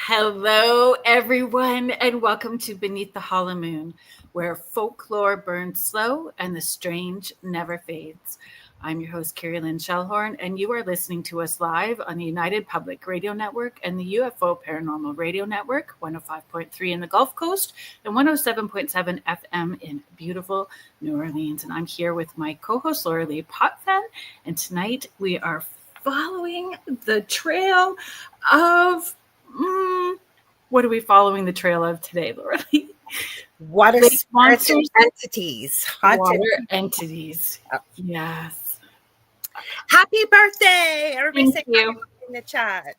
Hello, everyone, and welcome to Beneath the Hollow Moon, where folklore burns slow and the strange never fades. I'm your host, Kerrilynn Shellhorn, and you are listening to us live on the United Public Radio Network and the UFO Paranormal Radio Network, 105.3 in the Gulf Coast and 107.7 FM in beautiful New Orleans. And I'm here with my co-host, Lorilei Potvin, and tonight we are following the trail of... what are we following the trail of today, Lorilei? Water monsters, entities, haunted water entities. Yes. Happy birthday! Everybody Thank you in the chat.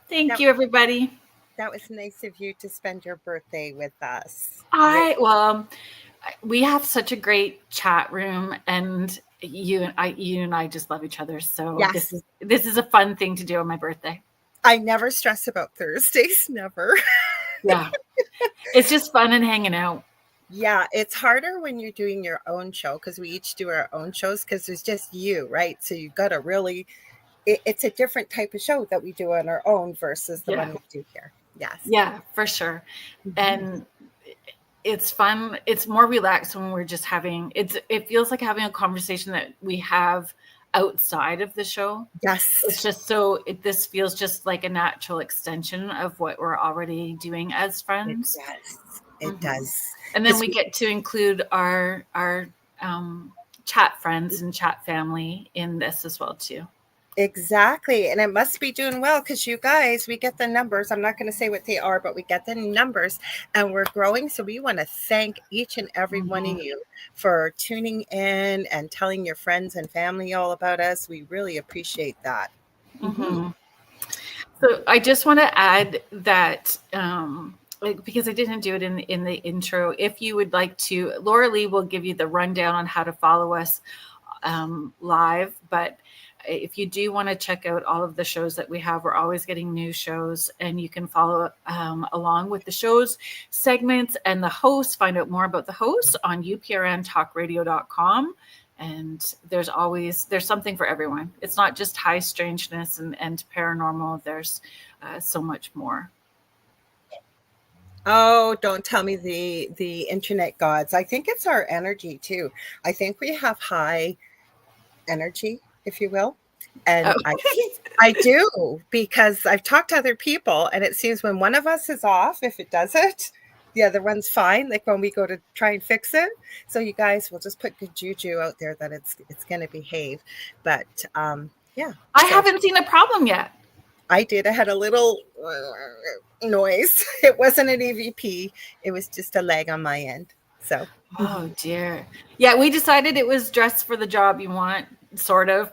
Thank you, everybody. That was nice of you to spend your birthday with us. We have such a great chat room, and you and I just love each other. So yes. This is a fun thing to do on my birthday. I never stress about Thursdays, never. Yeah. It's just fun and hanging out. Yeah, it's harder when you're doing your own show because we each do our own shows because there's just you, right? So you've got to really, it's a different type of show that we do on our own versus the one we do here. Yes. Yeah, for sure. Mm-hmm. And it's fun. It's more relaxed when we're just it feels like having a conversation that we have outside of the show. Yes. It's just this feels just like a natural extension of what we're already doing as friends. It does. And then we get to include our chat friends and chat family in this as well too. Exactly. And it must be doing well because you guys, we get the numbers. I'm not going to say what they are, but we get the numbers and we're growing. So we want to thank each and every one of you for tuning in and telling your friends and family all about us. We really appreciate that. Mm-hmm. So I just want to add that because I didn't do it in the intro, if you would like to, Lorilei will give you the rundown on how to follow us live, but if you do want to check out all of the shows that we have, we're always getting new shows, and you can follow along with the shows, segments, and the hosts. Find out more about the hosts on uprntalkradio.com. And there's something for everyone. It's not just high strangeness and paranormal. There's so much more. Oh, don't tell me the internet gods. I think it's our energy too. I think we have high energy, if you will. And I do, because I've talked to other people and it seems when one of us is off, if it does it, the other one's fine. Like when we go to try and fix it. So you guys will just put good juju out there that it's going to behave. But yeah. I haven't seen a problem yet. I did. I had a little noise. It wasn't an EVP. It was just a lag on my end. So. Oh dear. Yeah, we decided it was dress for the job you want, sort of.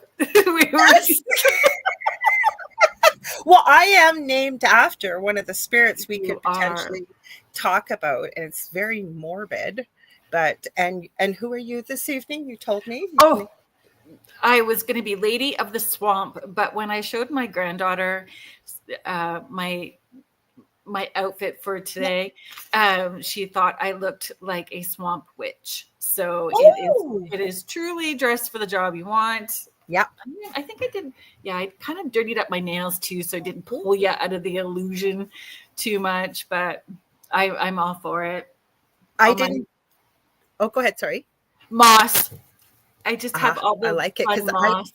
Well, I am named after one of the spirits we could potentially talk about, and it's very morbid. But and who are you this evening? You told me. I was going to be Lady of the Swamp, but when I showed my granddaughter my outfit for today, she thought I looked like a swamp witch. So it is truly dressed for the job you want. Yeah. I think I did. Yeah, I kind of dirtied up my nails too, so I didn't pull you out of the illusion too much, but I'm all for it. I didn't. Oh, go ahead. Sorry. Moss. I just have all the I like it because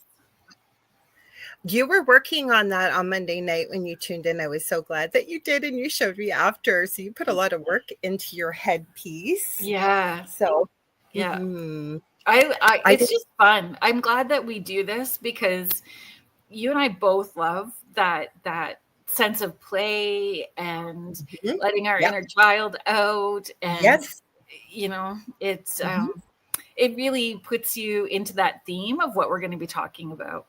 you were working on that on Monday night when you tuned in. I was so glad that you did, and you showed me after. So you put a lot of work into your headpiece. Yeah. So yeah. It's just fun. I'm glad that we do this because you and I both love that sense of play and letting our inner child out. And it's it really puts you into that theme of what we're going to be talking about.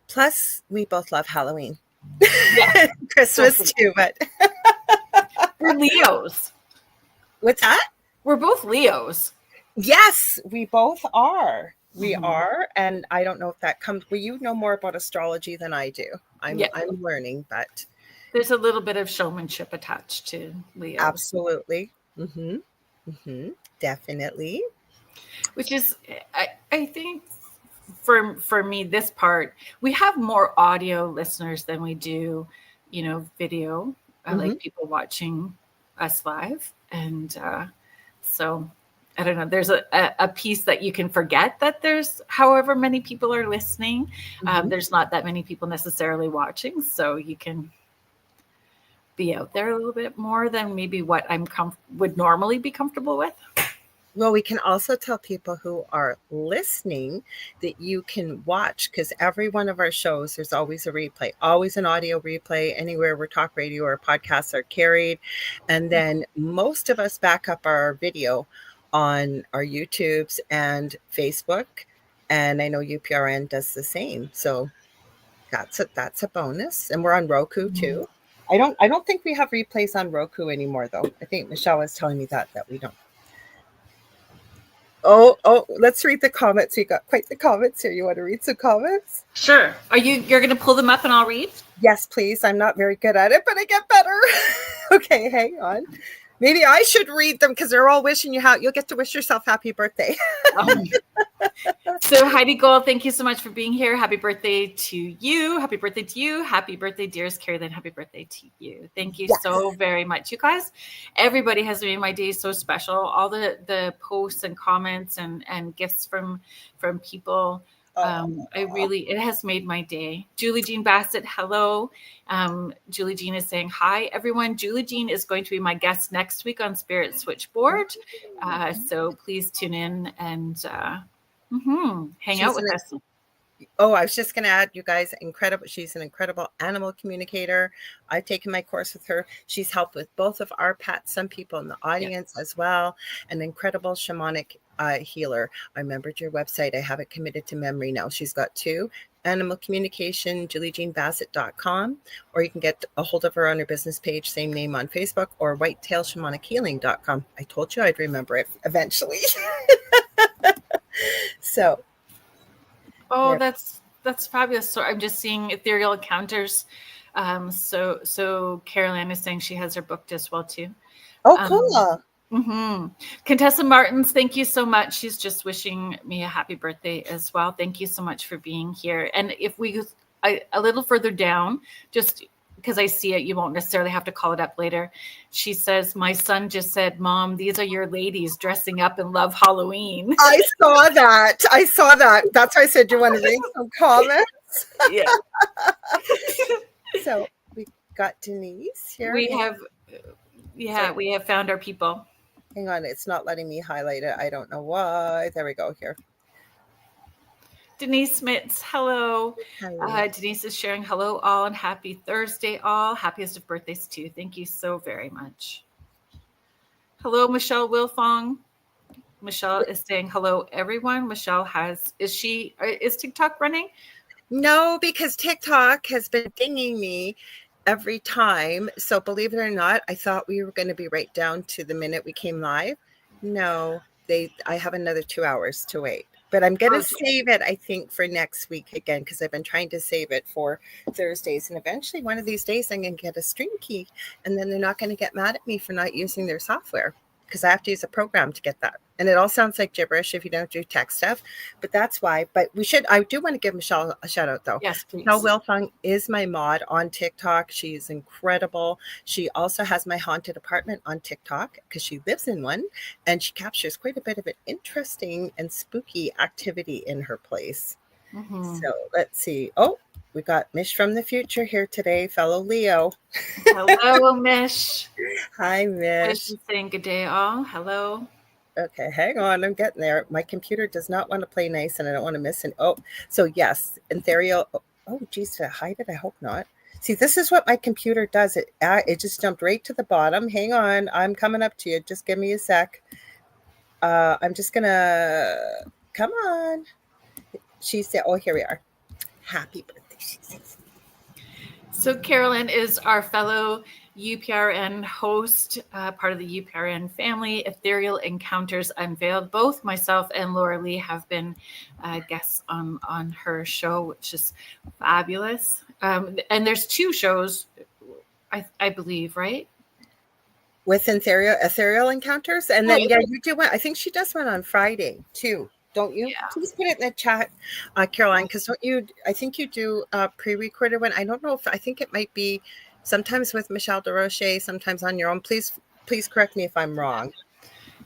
Plus, we both love Halloween. Yeah. Christmas too, but We're Leos. What's that? We're both Leos. Yes, we both are. We Mhm. are. And I don't know if that comes, well, you know more about astrology than I do. I'm learning, but There's a little bit of showmanship attached to Leos. absolutely. Definitely. Which is, I think for me, this part, we have more audio listeners than we do, video. I like people watching us live. And so I don't know, there's a piece that you can forget that there's however many people are listening. There's not that many people necessarily watching. So you can be out there a little bit more than maybe what would normally be comfortable with. Well, we can also tell people who are listening that you can watch, because every one of our shows, there's always a replay, always an audio replay anywhere where talk radio or podcasts are carried. And then most of us back up our video on our YouTubes and Facebook. And I know UPRN does the same. So that's a bonus. And we're on Roku too. I don't think we have replays on Roku anymore, though. I think Michelle was telling me that we don't. Oh, let's read the comments. We got quite the comments here. You want to read some comments? Sure. You're going to pull them up and I'll read? Yes, please. I'm not very good at it, but I get better. Okay, hang on. Maybe I should read them because they're all wishing you'll get to wish yourself happy birthday. So Heidi Gold, thank you so much for being here. Happy birthday to you. Happy birthday to you. Happy birthday, dearest Kerrilynn. Happy birthday to you. Thank you so very much. You guys, everybody has made my day so special. All the posts and comments and gifts from people. It has made my day. Julie Jean Bassett, hello. Julie Jean is saying hi, everyone. Julie Jean is going to be my guest next week on Spirit Switchboard. So please tune in and hang out with us. Oh, I was just going to add, you guys, incredible. She's an incredible animal communicator. I've taken my course with her. She's helped with both of our pets, some people in the audience as well. An incredible shamanic healer. I remembered your website. I have it committed to memory now. She's got 2. Animal communication, juliejeanbassett.com, or you can get a hold of her on her business page, same name on Facebook, or whitetailshamanichealing.com. I told you I'd remember it eventually. So. Oh, that's fabulous. So I'm just seeing ethereal encounters. So Kerrilynn is saying she has her booked as well too. Oh, cool. Contessa Martins, thank you so much. She's just wishing me a happy birthday as well. Thank you so much for being here. And if we a little further down, just because I see it, you won't necessarily have to call it up later. She says, my son just said, Mom, these are your ladies dressing up and love Halloween. I saw that. That's why I said, do you want to read some comments? Yeah. So we got Denise here. We have found our people. Hang on, it's not letting me highlight it. I don't know why. There we go here. Denise Smits, hello. Denise is sharing hello all and happy Thursday all. Happiest of birthdays too. Thank you so very much. Hello, Michelle Wilfong. Michelle is saying hello, everyone. Michelle is TikTok running? No, because TikTok has been dinging me every time. So believe it or not, I thought we were going to be right down to the minute we came live. No, I have another 2 hours to wait. But I'm going to save it, I think, for next week again, because I've been trying to save it for Thursdays. And eventually, one of these days, I'm going to get a stream key. And then they're not going to get mad at me for not using their software, because I have to use a program to get that. And it all sounds like gibberish if you don't do tech stuff. But that's why. But I do want to give Michelle a shout out, though. Yes, please. Michelle Wilfong is my mod on TikTok. She's incredible. She also has my haunted apartment on TikTok because she lives in one. And she captures quite a bit of an interesting and spooky activity in her place. So let's see. Oh, we got Mish from the future here today, fellow Leo. Hello, Mish. Hi, Mish. Mish is saying good day all. Hello. Okay, hang on. I'm getting there. My computer does not want to play nice, and I don't want to miss it. Oh, so yes, ethereal. Oh, geez, did I hide it? I hope not. See, this is what my computer does. It just jumped right to the bottom. Hang on. I'm coming up to you. Just give me a sec. I'm just going to... Come on. She said, oh, here we are. Happy birthday, she says. So Kerrilynn is our fellow UPRN host, part of the UPRN family, Ethereal Encounters Unveiled. Both myself and Lorilei have been guests on her show, which is fabulous. And there's 2 shows, I believe, right? With ethereal encounters, and then you do one. I think she does one on Friday too, don't you? Yeah. Please put it in the chat, Caroline, because don't you? I think you do a pre-recorded one. I don't know if I think it might be sometimes with Michelle DeRoche, sometimes on your own. Please correct me if I'm wrong.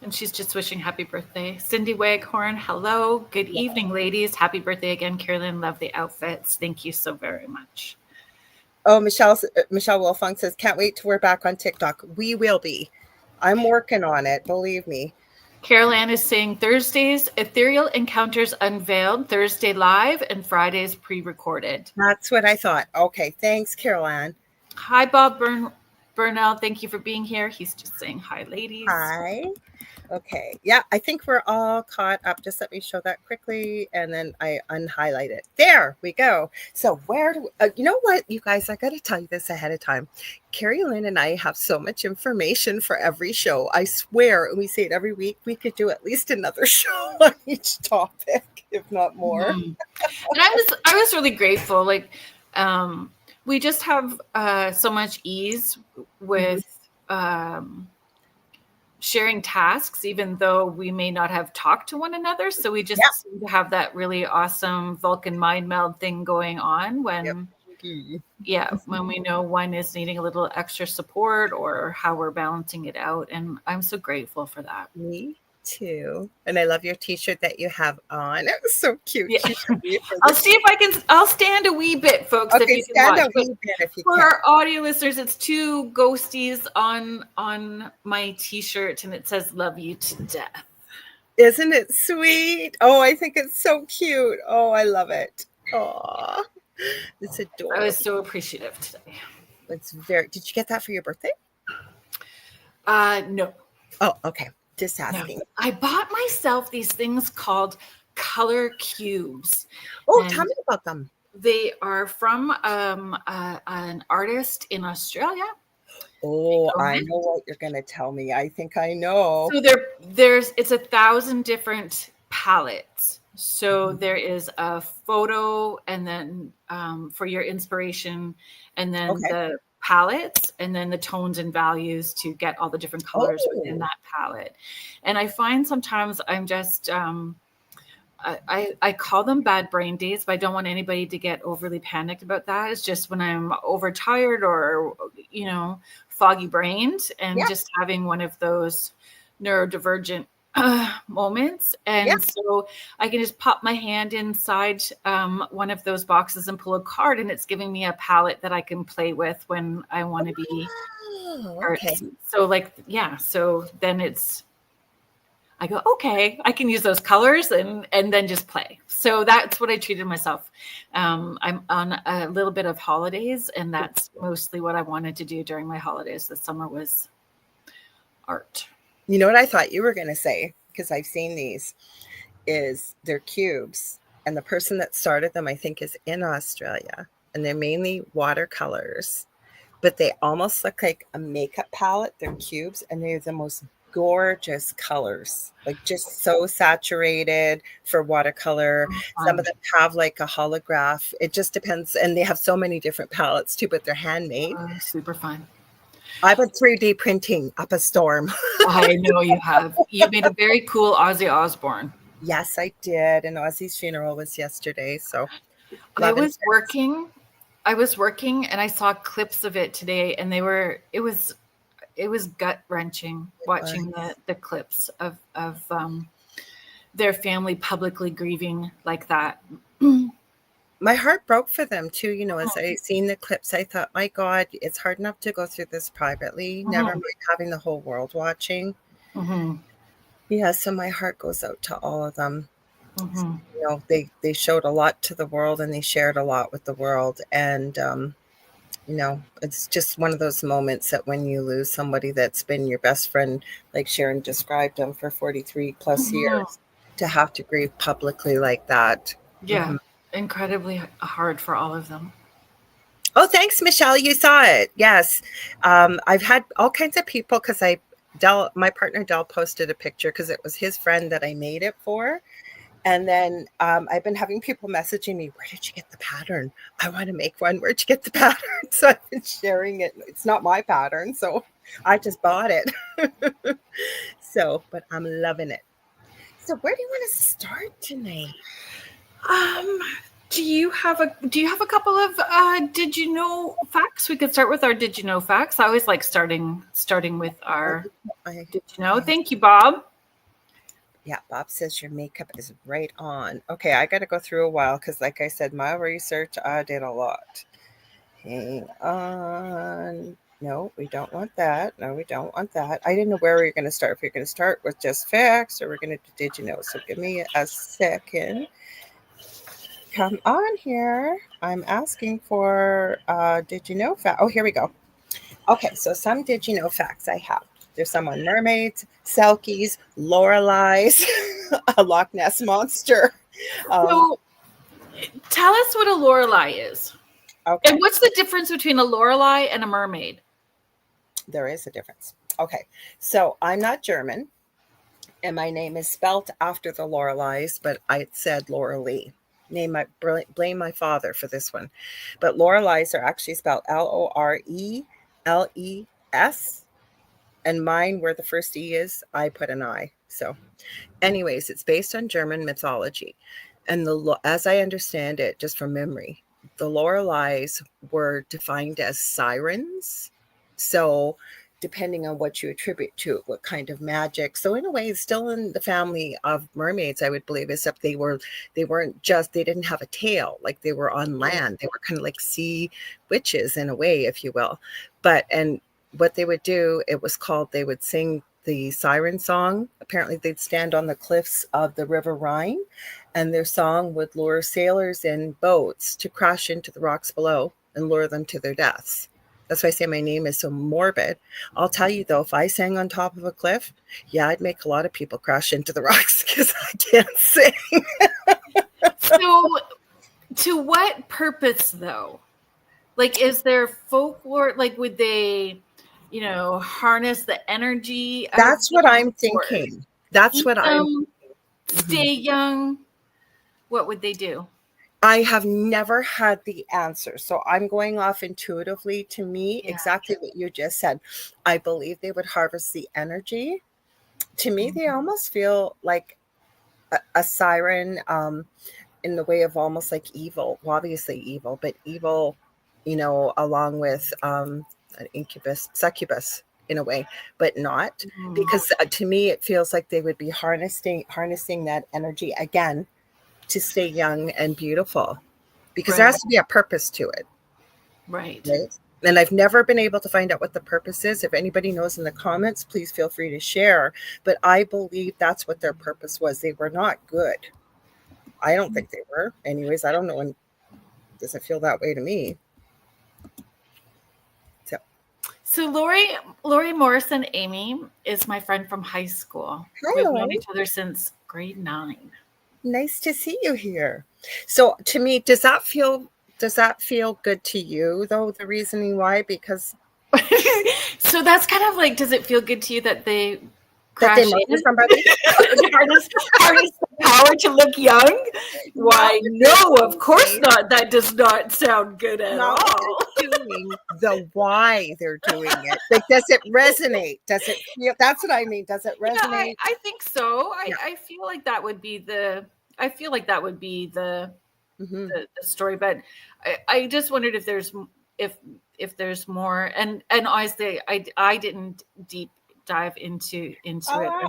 And she's just wishing happy birthday. Cindy Waghorn, hello. Good evening, ladies. Happy birthday again, Kerrilynn. Love the outfits. Thank you so very much. Oh, Michelle Wolfong says, can't wait till we're back on TikTok. We will be. I'm working on it, believe me. Carol Ann is saying Thursdays, Ethereal Encounters Unveiled, Thursday live, and Fridays pre-recorded. That's what I thought. Okay, thanks, Carol Ann. Hi, Bob Burnell. Thank you for being here. He's just saying hi, ladies. Hi. Okay. Yeah, I think we're all caught up. Just let me show that quickly, and then I unhighlight it. There we go. So where do you know what, you guys? I got to tell you this ahead of time. Kerrilynn and I have so much information for every show. I swear, and we say it every week. We could do at least another show on each topic, if not more. Mm-hmm. And I was really grateful. Like, we just have so much ease with. Sharing tasks, even though we may not have talked to one another. So we just seem to have that really awesome Vulcan mind meld thing going on when, when we know one is needing a little extra support or how we're balancing it out. And I'm so grateful for that. Me too. And I love your t-shirt that you have on. It was so cute. Yeah. I'll see if I'll stand a wee bit, folks. Okay, if you stand can watch. a wee bit if you for can. Our audio listeners, it's 2 ghosties on my t-shirt, and it says "Love you to death." Isn't it sweet? Oh, I think it's so cute. Oh, I love it. Oh, it's adorable. I was so appreciative today. It's very. Did you get that for your birthday? No. Oh, okay. Just asking. No. I bought myself these things called color cubes. Oh, tell me about them. They are from an artist in Australia. Oh, I know what you're going to tell me. I think I know. So it's 1,000 different palettes. So there is a photo, and then for your inspiration, and then the palettes, and then the tones and values to get all the different colors within that palette. And I find sometimes I'm just I call them bad brain days, but I don't want anybody to get overly panicked about that. It's just when I'm overtired or foggy brained, and just having one of those neurodivergent moments. And so I can just pop my hand inside one of those boxes and pull a card, and it's giving me a palette that I can play with when I want to be artsy. So so then I go, okay, I can use those colors and then just play. So that's what I treated myself. I'm on a little bit of holidays, and that's mostly what I wanted to do during my holidays this summer was art. You know what I thought you were going to say, because I've seen these, is they're cubes. And the person that started them, I think, is in Australia. And they're mainly watercolors. But they almost look like a makeup palette. They're cubes, and they're the most gorgeous colors, like just so saturated for watercolor. Some of them have like a holograph. It just depends. And they have so many different palettes too, but they're handmade. Super fun. I went 3D printing up a storm. I know you have. You made a very cool Ozzy Osbourne. Yes, I did. And Ozzy's funeral was yesterday. So I was working and I saw clips of it today, and it was gut wrenching watching the clips of their family publicly grieving like that. My heart broke for them too. As I seen the clips, I thought, my God, it's hard enough to go through this privately. Never mind having the whole world watching. Yeah, so my heart goes out to all of them. They showed a lot to the world, and they shared a lot with the world. And it's just one of those moments that when you lose somebody that's been your best friend, like Sharon described them for 43 plus years, to have to grieve publicly like that. Yeah. Incredibly hard for all of them. Oh, thanks, Michelle. You saw it. Yes. I've had all kinds of people because my partner Del posted a picture because it was his friend that I made it for. And then I've been having people messaging me, where did you get the pattern? I want to make one. Where'd you get the pattern? So I've been sharing it. It's not my pattern, so I just bought it. So, but I'm loving it. So where do you want to start tonight? Do you have a couple of did you know facts? We could start with our did you know facts. I always like starting with our did you know. Thank you, Bob. Yeah, Bob says your makeup is right on. Okay, I got to go through a while because, like I said, my research, I did a lot. Hang on. No, we don't want that. No, we don't want that. I didn't know where we were going to start. If we're going to start with just facts or we're going to do did you know. So give me a second. Come on here. I'm asking for did you know fact. Oh, here we go. Okay, so some did you know facts I have. There's some on mermaids, selkies, Lorelei's, a Loch Ness monster. So tell us what a Lorelei is. Okay. And what's the difference between a Lorelei and a mermaid? There is a difference. Okay, so I'm not German, and my name is spelt after the Lorelei's, but I said Lorilei. Blame my father for this one. But Lorelei's are actually spelled Loreles, and mine, where the first E is, I put an I. So anyways, it's based on German mythology. And as I understand it, just from memory, the Lorelei's were defined as sirens. So depending on what you attribute to it, what kind of magic. So in a way, it's still in the family of mermaids, I would believe, except they didn't have a tail, like they were on land. They were kind of like sea witches in a way, if you will. And what they would do, they would sing the siren song. Apparently they'd stand on the cliffs of the River Rhine, and their song would lure sailors in boats to crash into the rocks below and lure them to their deaths. That's why I say my name is so morbid. I'll tell you though, if I sang on top of a cliff, yeah, I'd make a lot of people crash into the rocks because I can't sing. So to what purpose though? Like, is there folklore? Like, would they, harness the energy? That's what I'm thinking. That's what I'm stay young. What would they do? I have never had the answer. So I'm going off intuitively. To me, exactly what you just said. I believe they would harvest the energy. To me, they almost feel like a siren in the way of almost like evil. Well, obviously evil, but evil, along with an incubus, succubus in a way, but not. Because to me, it feels like they would be harnessing that energy again to stay young and beautiful, because there has to be a purpose to it. Right. And I've never been able to find out what the purpose is. If anybody knows in the comments, please feel free to share. But I believe that's what their purpose was. They were not good. I don't think they were. Anyways, I don't know. And doesn't feel that way to me. So Lori Morrison Amy is my friend from high school. Hi, We've known each other since grade 9. Nice to see you here. So to me, does that feel good to you though? The reasoning why? Because so that's kind of like, does it feel good to you that they murder somebody? harness the power to look young? Why, no, of course not. That does not sound good at all. The why they're doing it. Like, does it resonate? Does it feel? That's what I mean. Does it resonate? I think so. I feel like that would be the. I feel like that would be the story. But I just wondered if there's more. And honestly, I didn't deep dive into it.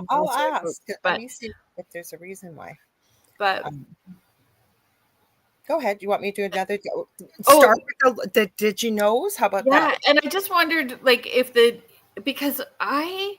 I'll ask. But let me see if there's a reason why. But go ahead. You want me to do another? Start with the did you knows? How about that? And I just wondered, like, because I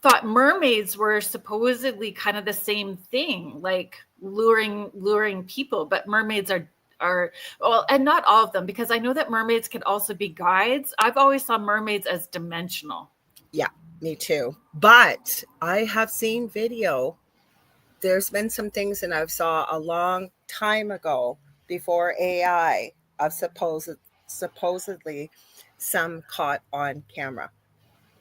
thought mermaids were supposedly kind of the same thing, like luring people, but mermaids are well, and not all of them, because I know that mermaids can also be guides. I've always saw mermaids as dimensional. Yeah, me too. But I have seen video. There's been some things, and I've saw a long time ago before AI of supposed supposedly some caught on camera.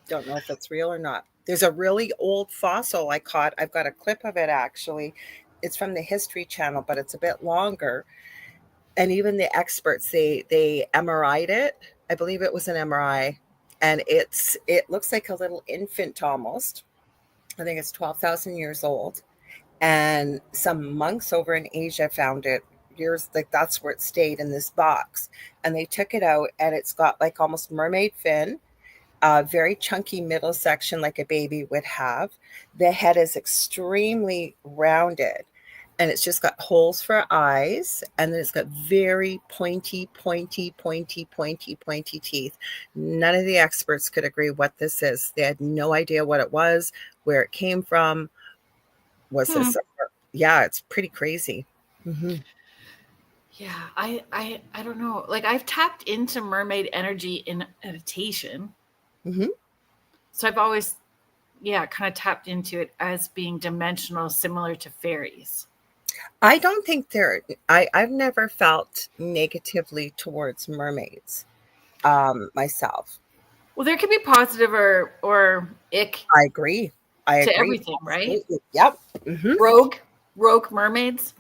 Don't know if it's real or not. There's a really old fossil I caught. I've got a clip of it actually. It's from the History Channel, but it's a bit longer. And even the experts, they MRI'd it. I believe it was an MRI, and it looks like a little infant almost. I think it's 12,000 years old. And some monks over in Asia found it years, like that's where it stayed in this box. And they took it out, and it's got like almost mermaid fin, a very chunky middle section like a baby would have. The head is extremely rounded, and it's just got holes for eyes, and then it's got very pointy teeth. None of the experts could agree what this is. They had no idea what it was, where it came from. Was this? Yeah, it's pretty crazy. Mm-hmm. Yeah, I don't know. Like, I've tapped into mermaid energy in meditation. Mm-hmm. So I've always, kind of tapped into it as being dimensional, similar to fairies. I don't think I've never felt negatively towards mermaids myself. Well, there can be positive or ick I agree. to everything, right? Absolutely. Yep. Mm-hmm. Rogue mermaids.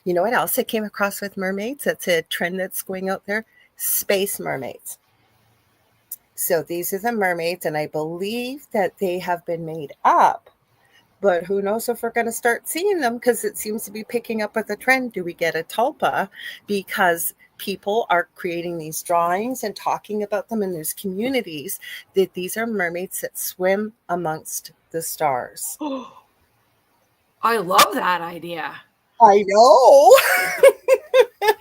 You know what else I came across with mermaids? That's a trend that's going out there. Space mermaids. So these are the mermaids, and I believe that they have been made up. But who knows if we're going to start seeing them, because it seems to be picking up with a trend. Do we get a tulpa? Because people are creating these drawings and talking about them, and there's communities that these are mermaids that swim amongst the stars. I love that idea. I know.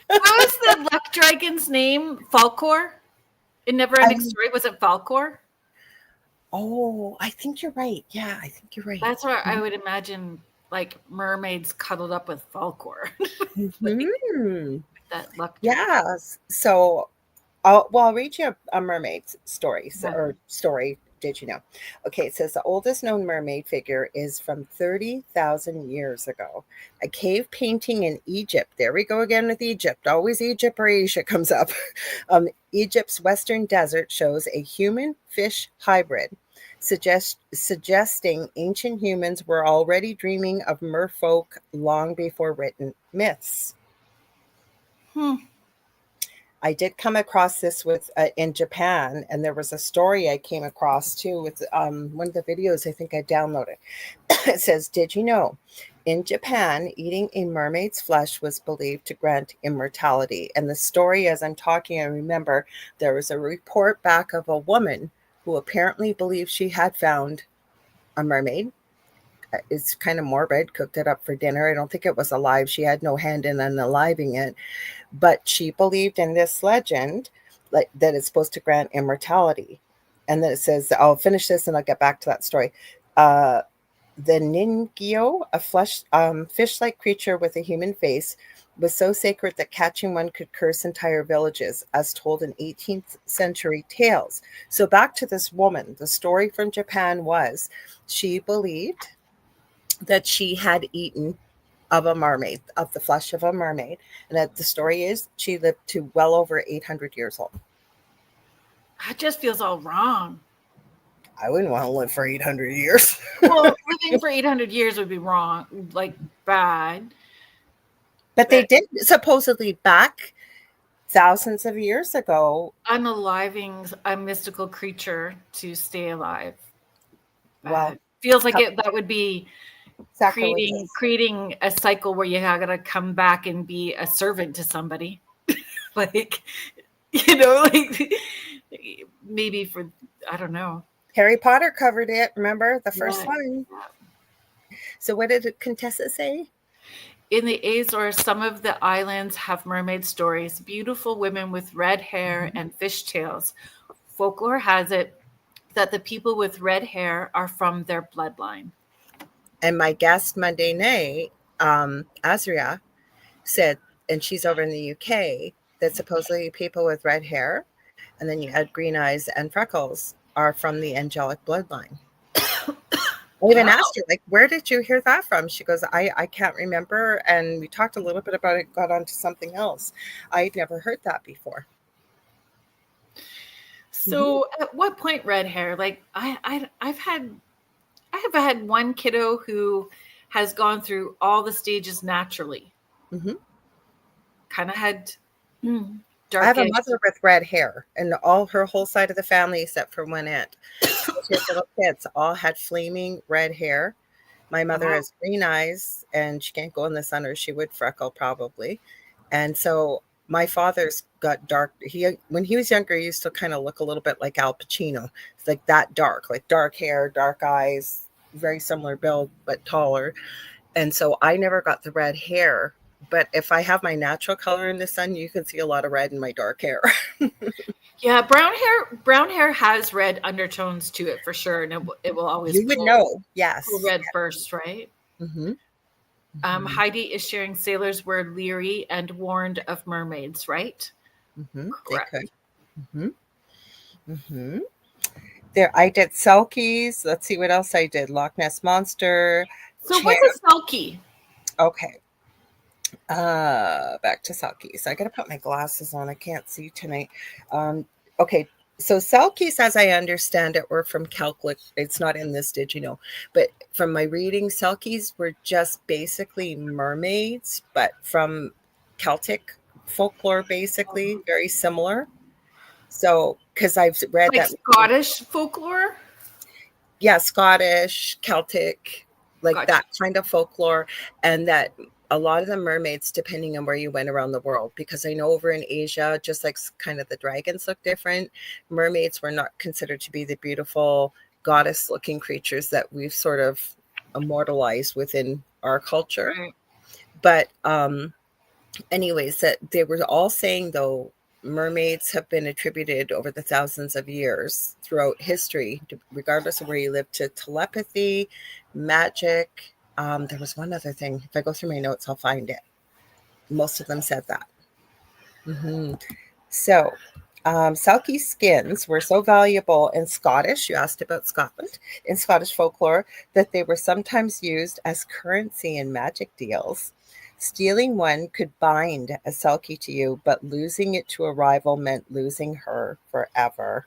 What was the luck dragon's name? Falkor? In Never Ending Story, was it Falkor? Oh, I think you're right. Yeah, I think you're right. That's where I would imagine, like, mermaids cuddled up with Falkor. Mm-hmm. That luck. Yes. So, I'll read you a mermaid story. Yeah. Story. Did you know? Okay, it says the oldest known mermaid figure is from 30,000 years ago. A cave painting in Egypt. There we go again with Egypt. Always Egypt or Asia comes up. Egypt's western desert shows a human-fish hybrid, suggesting ancient humans were already dreaming of merfolk long before written myths. I did come across this with in Japan, and there was a story I came across too with one of the videos I think I downloaded. It says, "Did you know, in Japan, eating a mermaid's flesh was believed to grant immortality?" And the story, as I'm talking, I remember there was a report back of a woman who apparently believed she had found a mermaid. It's kind of morbid, cooked it up for dinner. I don't think it was alive. She had no hand in unaliving it. But she believed in this legend, like that it's supposed to grant immortality. And then it says, I'll finish this and I'll get back to that story. The ningyo, a fish-like creature with a human face, was so sacred that catching one could curse entire villages, as told in 18th century tales. So back to this woman, the story from Japan was she believed that she had eaten of a mermaid, of the flesh of a mermaid. And that the story is she lived to well over 800 years old. That just feels all wrong. I wouldn't want to live for 800 years. Well, living for 800 years would be wrong, like bad. But they did supposedly back thousands of years ago. Unaliving a mystical creature to stay alive. Well, feels like that would be sacrilegious. creating a cycle where you gotta come back and be a servant to somebody. Like, like maybe for, I don't know. Harry Potter covered it, remember? The first one. Yeah. So what did Contessa say? In the Azores, some of the islands have mermaid stories, beautiful women with red hair and fish tails. Folklore has it that the people with red hair are from their bloodline. And my guest Monday night, Azria, said, and she's over in the UK, that supposedly people with red hair, and then you add green eyes and freckles, are from the angelic bloodline. I even asked her, like, where did you hear that from? She goes, I can't remember. And we talked a little bit about it, got onto something else. I'd never heard that before. So at what point red hair? Like I have had one kiddo who has gone through all the stages naturally. Mm-hmm. Kind of had I have a darkish. mother with red hair, and her whole side of the family, except for one aunt, she had little kids, all had flaming red hair. My mother Wow. has green eyes, and she can't go in the sun, or she would freckle probably. And so my father's got dark. When he was younger, he used to kind of look a little bit like Al Pacino. It's like that dark, like dark hair, dark eyes, very similar build, but taller. And so I never got the red hair. But if I have my natural color in the sun, you can see a lot of red in my dark hair. Yeah, brown hair has red undertones to it for sure, and it will always You would pull know. Yes. red first, right? Mm-hmm. Mm-hmm. Heidi is sharing sailors were leery and warned of mermaids, right? Mm-hmm. They Correct. could. Mm-hmm. Mm-hmm. There, I did Selkies. Let's see what else I did. Loch Ness Monster. So what's a selkie? Okay. Back to Selkies. I gotta put my glasses on. I can't see tonight. Okay. So Selkies, as I understand it, were from Celtic. It's not in this, did you know? But from my reading, Selkies were just basically mermaids, but from Celtic folklore, basically very similar. So, because I've read Like that, Scottish folklore? yeah, Scottish, Celtic, like Gotcha. that kind of folklore, and that a lot of the mermaids, depending on where you went around the world, because I know over in Asia, just like kind of the dragons look different, mermaids were not considered to be the beautiful goddess looking creatures that we've sort of immortalized within our culture. Right. But anyways, that they were all saying though, mermaids have been attributed over the thousands of years throughout history, regardless of where you live, to telepathy, magic. There was one other thing. If I go through my notes, I'll find it. Most of them said that. Mm-hmm. So, Selkie skins were so valuable in Scottish, you asked about Scotland, in Scottish folklore, that they were sometimes used as currency in magic deals. Stealing one could bind a Selkie to you, but losing it to a rival meant losing her forever.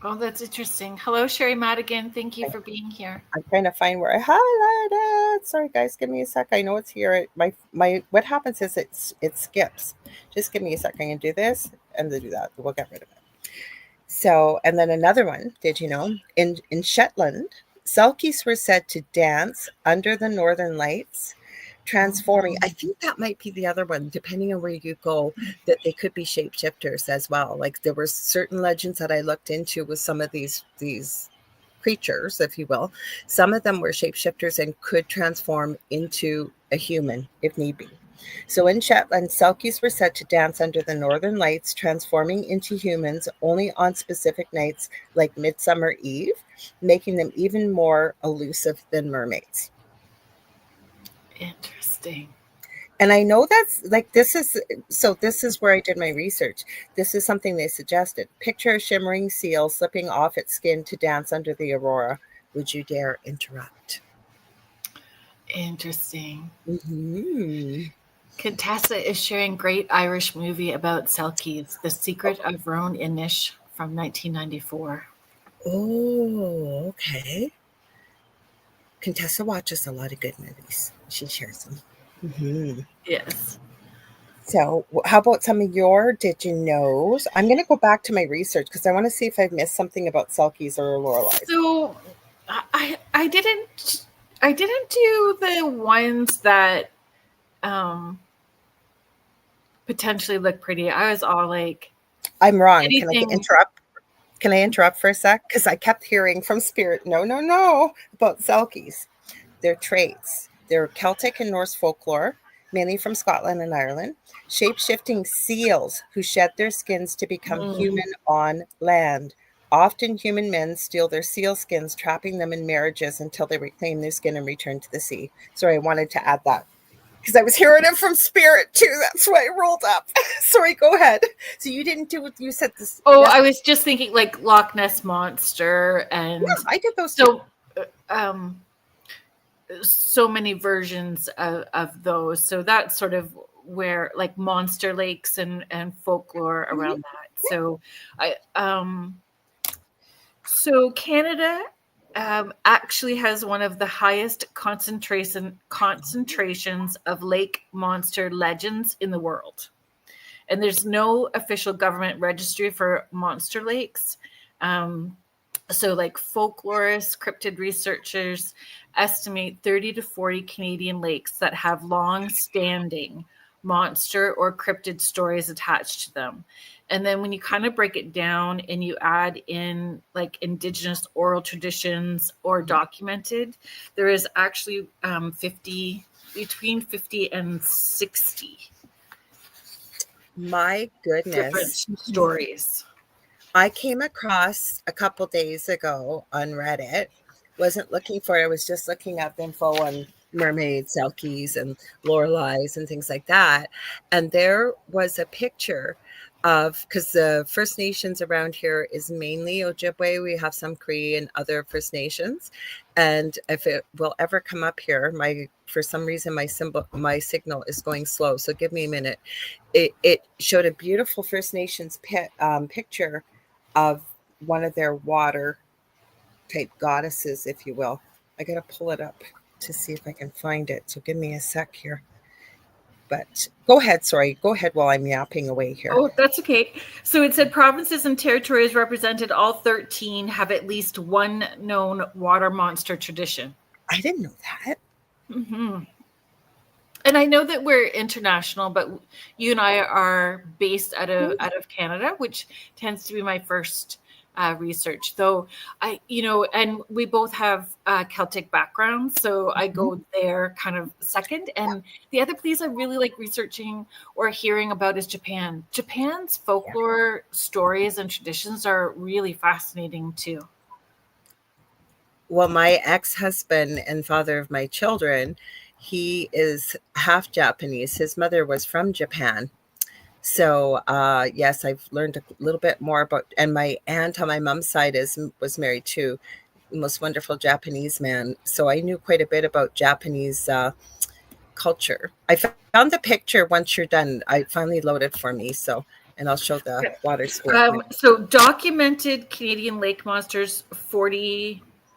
Oh, that's interesting. Hello, Sherry Madigan. Thank you for being here. I'm trying to find where I highlighted it. Sorry, guys, give me a sec. I know it's here. My what happens is it skips. Just give me a sec. I can do this and then do that. We'll get rid of it. So, and then another one, did you know, in Shetland, Selkies were said to dance under the northern lights, transforming. I think that might be the other one, depending on where you go, that they could be shapeshifters as well. Like there were certain legends that I looked into with some of these creatures, if you will. Some of them were shapeshifters and could transform into a human if need be. So in Shetland, Selkies were said to dance under the northern lights, transforming into humans only on specific nights like Midsummer Eve, making them even more elusive than mermaids. Interesting. And I know that's like this is where I did my research. This is something they suggested. Picture a shimmering seal slipping off its skin to dance under the aurora. Would you dare interrupt? Interesting. Mm-hmm. Contessa is sharing great Irish movie about Selkies, The Secret of Roan Inish from 1994. Oh, okay. Contessa watches a lot of good movies. She shares them. Mm-hmm. Yes. So, how about some of your did you knows? I'm going to go back to my research because I want to see if I've missed something about Selkies or Lorelei's. So I didn't do the ones that potentially look pretty. I was all like, I'm wrong. Can I anything. interrupt? Can I interrupt for a sec? Because I kept hearing from Spirit, no, about Selkies. Their traits. They're Celtic and Norse folklore, mainly from Scotland and Ireland. Shape-shifting seals who shed their skins to become human on land. Often human men steal their seal skins, trapping them in marriages until they reclaim their skin and return to the sea. Sorry, I wanted to add that because I was hearing it from Spirit too. That's why I rolled up. Sorry, go ahead. So you didn't do what you said. This. Oh, I was just thinking like Loch Ness Monster and Yeah, I did those too. um so many versions of those. So that's sort of where like monster lakes and folklore around So so Canada actually has one of the highest concentrations of lake monster legends in the world. And there's no official government registry for monster lakes. So like folklorists, cryptid researchers estimate 30 to 40 Canadian lakes that have long-standing monster or cryptid stories attached to them. And then when you kind of break it down and you add in like indigenous oral traditions or documented, there is actually between 50 and 60 My different goodness. stories. I came across a couple days ago on Reddit. Wasn't looking for it. I was just looking up info on mermaids, selkies, and Lorelei's and things like that. And there was a picture of, because the First Nations around here is mainly Ojibwe. We have some Cree and other First Nations. And if it will ever come up here, for some reason my signal is going slow. So give me a minute. It showed a beautiful First Nations picture of one of their water type goddesses, if you will. I got to pull it up to see if I can find it. So give me a sec here. But go ahead. Sorry. Go ahead while I'm yapping away here. Oh, that's okay. So it said provinces and territories represented, all 13 have at least one known water monster tradition. I didn't know that. Mm-hmm. And I know that we're international, but you and I are based out of Canada, which tends to be my first research. Though and we both have Celtic backgrounds, so I go there kind of second. And the other place I really like researching or hearing about is Japan. Japan's folklore stories and traditions are really fascinating too. Well, my ex-husband and father of my children, he is half Japanese. His mother was from Japan. So, yes, I've learned a little bit more about, and my aunt on my mom's side was married to the most wonderful Japanese man. So I knew quite a bit about Japanese culture. I found the picture once you're done. I finally loaded for me. So, and I'll show the water sport. So documented Canadian lake monsters,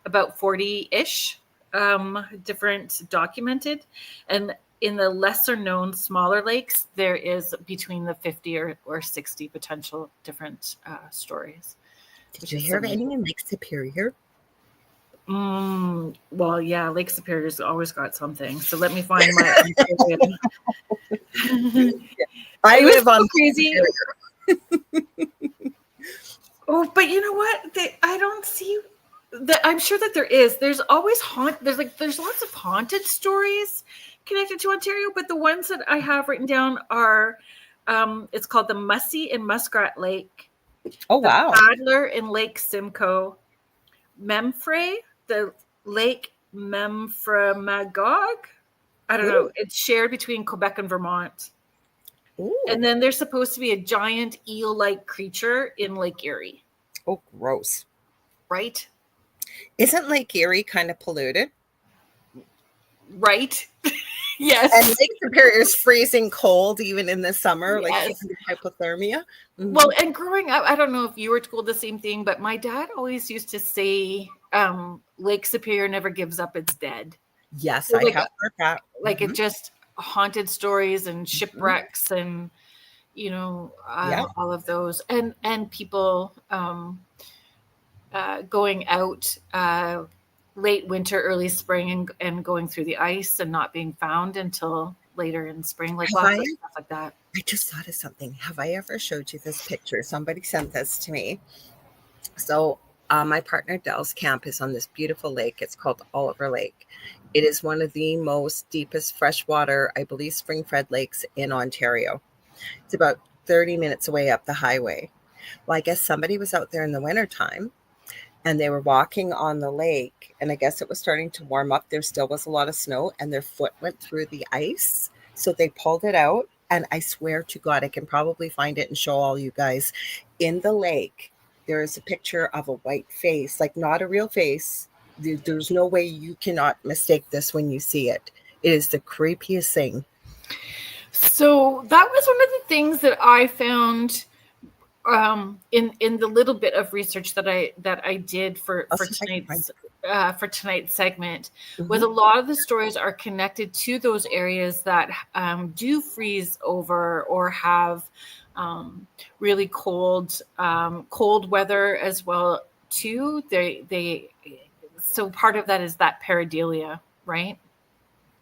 about 40-ish different documented. And in the lesser known smaller lakes, there is between the 50 or 60 potential different stories. Did you hear of anything in Lake Superior? Well, yeah, Lake Superior's always got something. So let me find my. I live on crazy. Oh, but you know what? I don't see that. I'm sure that there is. There's always there's lots of haunted stories connected to Ontario, but the ones that I have written down are it's called the Mussy in Muskrat Lake. Oh, wow. The Paddler in Lake Simcoe. Memphray, the Lake Memphremagog. I don't know. It's shared between Quebec and Vermont. Ooh. And then there's supposed to be a giant eel-like creature in Lake Erie. Oh, gross. Right? Isn't Lake Erie kind of polluted? Right. Yes. And Lake Superior is freezing cold even in the summer, like hypothermia. Mm-hmm. Well, and growing up, I don't know if you were told the same thing, but my dad always used to say Lake Superior never gives up its dead. Yes, so I have heard that. Like it just haunted stories and shipwrecks and all of those and people going out late winter, early spring and going through the ice and not being found until later in spring, stuff like that. I just thought of something. Have I ever showed you this picture? Somebody sent this to me. So my partner Dell's camp is on this beautiful lake. It's called Oliver Lake. It is one of the most deepest freshwater, I believe, spring-fed lakes in Ontario. It's about 30 minutes away up the highway. Well, I guess somebody was out there in the wintertime and they were walking on the lake, and I guess it was starting to warm up. There still was a lot of snow, and their foot went through the ice. So they pulled it out, and I swear to God, I can probably find it and show all you guys. In the lake, there is a picture of a white face, like not a real face. There's no way you cannot mistake this when you see it. It is the creepiest thing. So that was one of the things that I found in the little bit of research that I did for I'll see if I can find for tonight's segment, it. was a lot of the stories are connected to those areas that do freeze over or have really cold weather as well too. They so part of that is that pareidolia, right?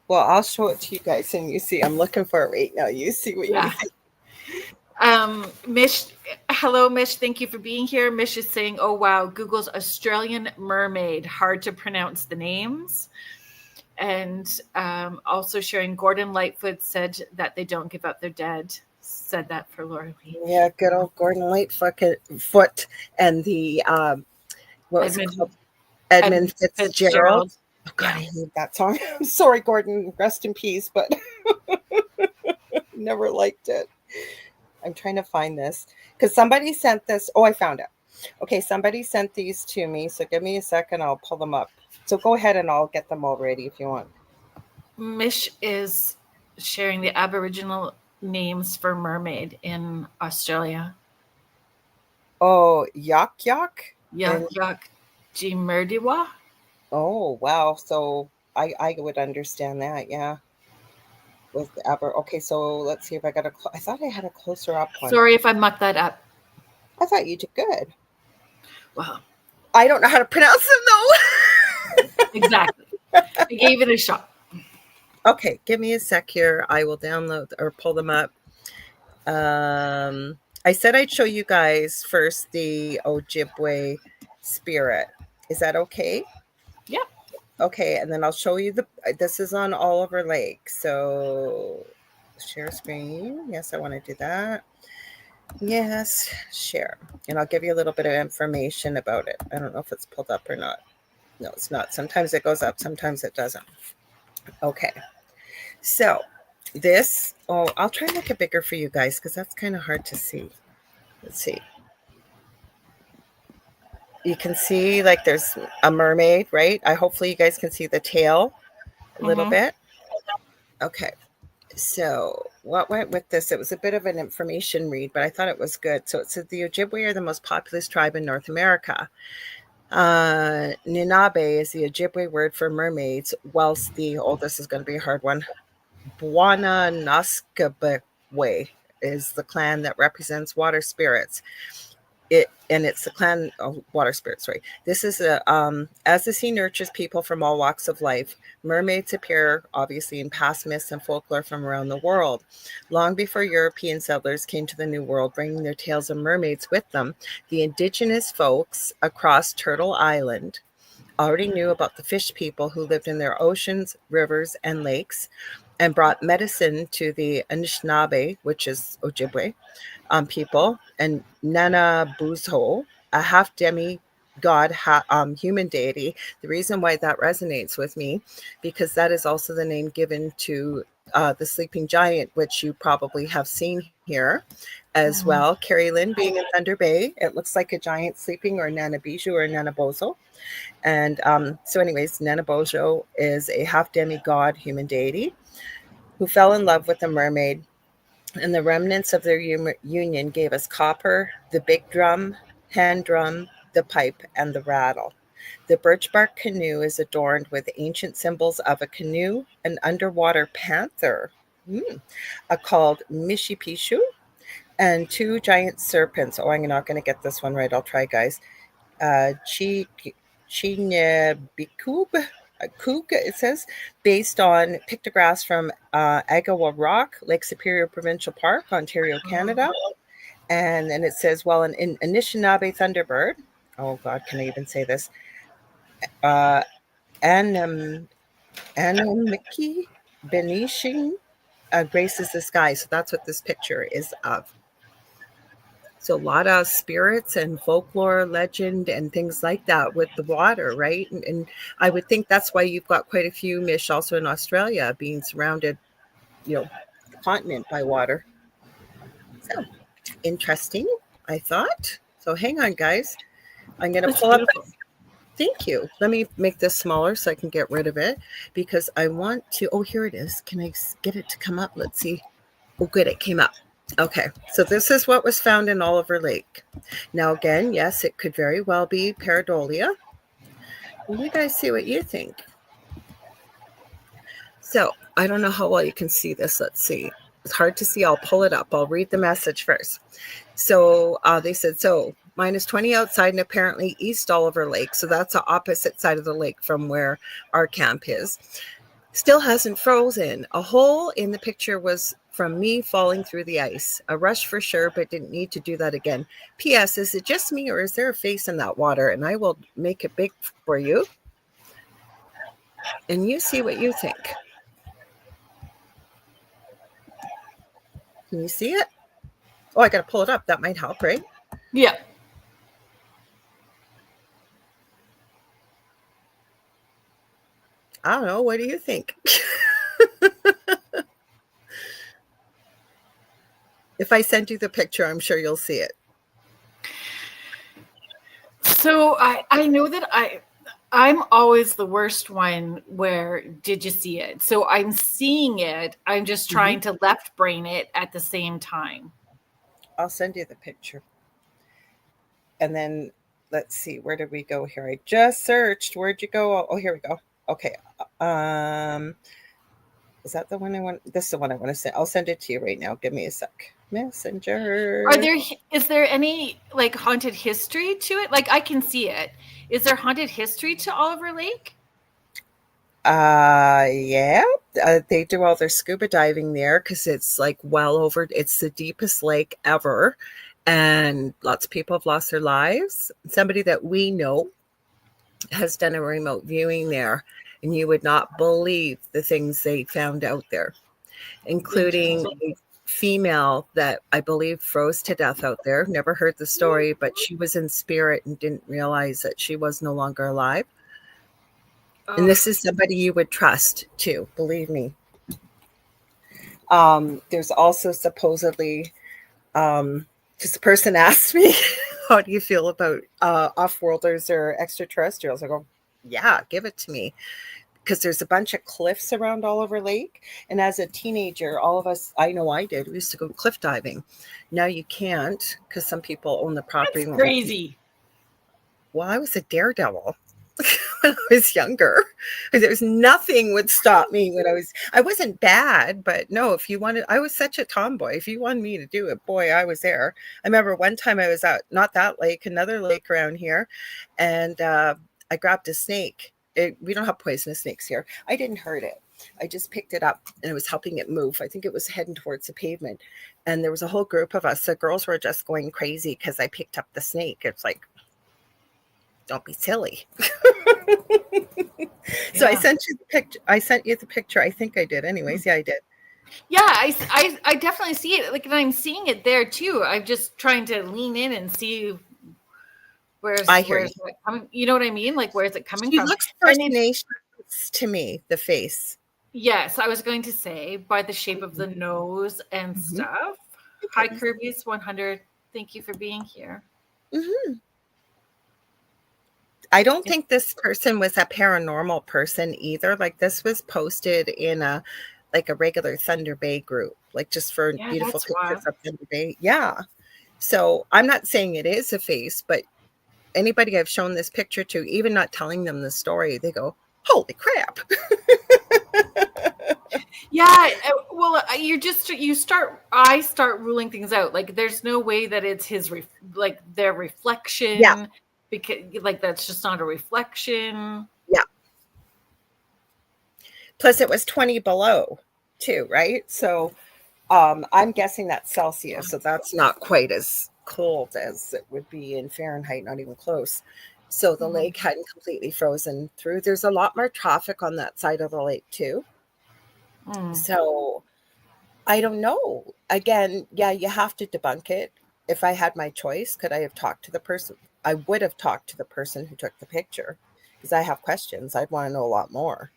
Well, I'll show it to you guys, and you see. I'm looking for it right now. You see what you Yeah. see. Mish, hello, Mish. Thank you for being here. Mish is saying, "Oh wow, Google's Australian mermaid. Hard to pronounce the names." And also sharing, Gordon Lightfoot said that they don't give up their dead. Said that for Lorilei. Yeah, good old Gordon Lightfoot and the what was it called? Edmund Fitzgerald. Fitzgerald. Oh God, Yeah. I hate that song. I'm sorry, Gordon. Rest in peace, but never liked it. I'm trying to find this because somebody sent this. Oh, I found it. Okay, somebody sent these to me. So give me a second. I'll pull them up. So go ahead and I'll get them all ready if you want. Mish is sharing the Aboriginal names for mermaid in Australia. Oh, Yak. And Yak Jimerdiwa. oh, wow. So I would understand that. Yeah. With the okay, so let's see if I got I thought I had a closer up one. Sorry if I mucked that up. I thought you did good. Well, I don't know how to pronounce them though. Exactly. I gave it a shot. Okay, give me a sec here. I will download or pull them up. I said I'd show you guys first the Ojibwe spirit. Is that okay? Yeah. Okay, and then I'll show you this is on Oliver Lake. So share screen. Yes, I want to do that. Yes, share. And I'll give you a little bit of information about it. I don't know if it's pulled up or not. No, it's not. Sometimes it goes up, sometimes it doesn't. Okay. So this, I'll try and make it bigger for you guys because that's kind of hard to see. Let's see. You can see like there's a mermaid, right? Hopefully you guys can see the tail a little bit. Okay. So what went with this? It was a bit of an information read, but I thought it was good. So it said the Ojibwe are the most populous tribe in North America. Ninabe is the Ojibwe word for mermaids, whilst this is going to be a hard one, Bwana Naskabwe is the clan that represents water spirits. It's the clan of water spirits, right? This is as the sea nurtures people from all walks of life, mermaids appear obviously in past myths and folklore from around the world. Long before European settlers came to the New World, bringing their tales of mermaids with them, the indigenous folks across Turtle Island already knew about the fish people who lived in their oceans, rivers, and lakes, and brought medicine to the Anishinaabe, which is Ojibwe, people, and Nana Buzo, a half demigod, human deity. The reason why that resonates with me, because that is also the name given to the sleeping giant, which you probably have seen here as well. Kerrilynn being in Thunder Bay, it looks like a giant sleeping, or Nana Bijou or Nana Bozo. And so anyways, Nana Bozo is a half demigod human deity who fell in love with a mermaid, and the remnants of their union gave us copper, the big drum, hand drum, the pipe, and the rattle. The birch bark canoe is adorned with ancient symbols of a canoe, an underwater panther, called Mishipishu, and two giant serpents. Oh, I'm not going to get this one right. I'll try, guys. Chinebikub, Kook, it says, based on pictographs from Agawa Rock, Lake Superior Provincial Park, Ontario, Canada. And then it says, well, an Anishinaabe Thunderbird, oh God, can I even say this? Anamiki Benishing graces the sky. So that's what this picture is of. So a lot of spirits and folklore, legend, and things like that with the water, right? And I would think that's why you've got quite a few Mish also in Australia, being surrounded, the continent by water. So interesting, I thought. So hang on, guys. I'm going to pull up. Thank you. Let me make this smaller so I can get rid of it, because I want to. Oh, here it is. Can I get it to come up? Let's see. Oh, good. It came up. Okay, so this is what was found in Oliver Lake. Now, again, yes, it could very well be pareidolia. You guys see what you think. So, I don't know how well you can see this. Let's see. It's hard to see. I'll pull it up. I'll read the message first. So, they said, so -20 outside and apparently East Oliver Lake. So, that's the opposite side of the lake from where our camp is. Still hasn't frozen. A hole in the picture was from me falling through the ice. A rush for sure, but didn't need to do that again. P.S. Is it just me or is there a face in that water? And I will make it big for you. And you see what you think. Can you see it? Oh, I got to pull it up. That might help, right? Yeah. I don't know. What do you think? If I send you the picture, I'm sure you'll see it. So I know that I'm always the worst one where did you see it? So I'm seeing it. I'm just trying to left brain it at the same time. I'll send you the picture. And then let's see, where did we go here? I just searched. Where'd you go? Oh, here we go. Okay. Is that the one I want? This is the one I want to send. I'll send it to you right now. Give me a sec. Messenger. Is there any like haunted history to it? Like I can see it. Is there haunted history to Oliver Lake? Yeah. They do all their scuba diving there because it's like well over, it's the deepest lake ever. And lots of people have lost their lives. Somebody that we know has done a remote viewing there, and you would not believe the things they found out there, including a female that I believe froze to death out there. Never heard the story, but she was in spirit and didn't realize that she was no longer alive. And this is somebody you would trust too, believe me. There's also supposedly, because the person asked me, how do you feel about off-worlders or extraterrestrials? I go, yeah, give it to me. Because there's a bunch of cliffs around Oliver Lake. And as a teenager, all of us, I know I did, we used to go cliff diving. Now you can't because some people own the property. That's crazy. Well, I was a daredevil when I was younger. There was nothing would stop me when I wasn't bad, but no, if you wanted, I was such a tomboy. If you wanted me to do it, boy, I was there. I remember one time I was out, not that lake, another lake around here. And I grabbed a snake. We don't have poisonous snakes here. I didn't hurt it. I just picked it up and I was helping it move. I think it was heading towards the pavement. And there was a whole group of us. The girls were just going crazy because I picked up the snake. It's like, don't be silly. So I sent you the picture. I sent you the picture. I think I did. Anyways, yeah, I did. Yeah, I definitely see it. Like, and I'm seeing it there too. I'm just trying to lean in and see where's it coming. You know what I mean? Like, where is it coming from? She looks First Nations to me, the face. Yes, I was going to say by the shape of the nose and stuff. Hi, Kirby's 100. Thank you for being here. I don't think this person was a paranormal person either. Like this was posted in a regular Thunder Bay group, like just for beautiful pictures of Thunder Bay. Yeah. So I'm not saying it is a face, but anybody I've shown this picture to, even not telling them the story, they go, holy crap. Yeah. Well, I start ruling things out. Like there's no way that it's their reflection. Yeah. Because like that's just not a reflection. Yeah. Plus it was 20 below too, right? So I'm guessing that's Celsius, so that's not quite as cold as it would be in Fahrenheit, not even close. So the lake hadn't completely frozen through. There's a lot more traffic on that side of the lake too. So I don't know. Again, yeah, you have to debunk it. If I had my choice, could I have talked to the person? I would have talked to the person who took the picture because I have questions. I'd want to know a lot more.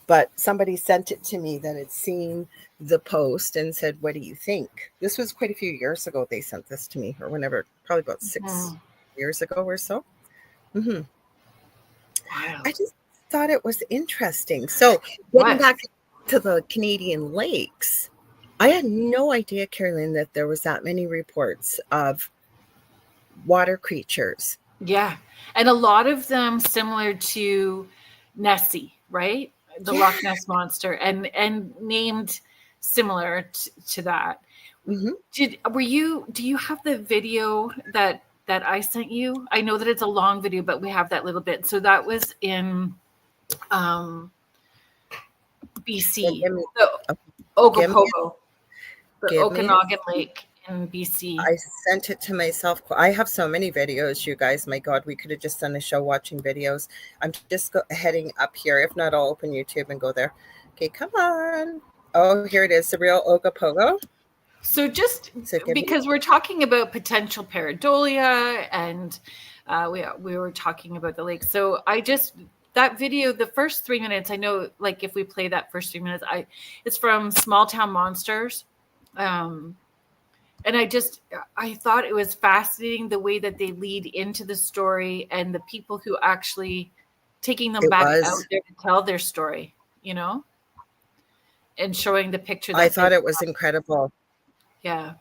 But somebody sent it to me that had seen the post and said, what do you think? This was quite a few years ago. They sent this to me or whenever, probably about 6 years ago or so. Wow. I just thought it was interesting. So getting back to the Canadian lakes, I had no idea, Kerrilynn, that there was that many reports of water creatures. Yeah. And a lot of them similar to Nessie, right? The Yeah. Loch Ness monster, and named similar to that. Mm-hmm. Do you have the video that I sent you? I know that it's a long video, but we have that little bit. So that was in um Well, BC, the give me, Ogopogo, the give me. Okanagan Lake in BC. I sent it to myself. I have so many videos, you guys. My God, we could have just done a show watching videos. I'm just heading up here. If not, I'll open YouTube and go there. Okay, come on. Oh, here it is, the real Ogopogo. So just So because we're talking about potential pareidolia, and we were talking about the lake. So that video, the first 3 minutes, I know, like if we play that first 3 minutes, it's from Small Town Monsters. And I thought it was fascinating the way that they lead into the story and the people who actually taking them back out there to tell their story, and showing the picture. I thought it was incredible. Yeah.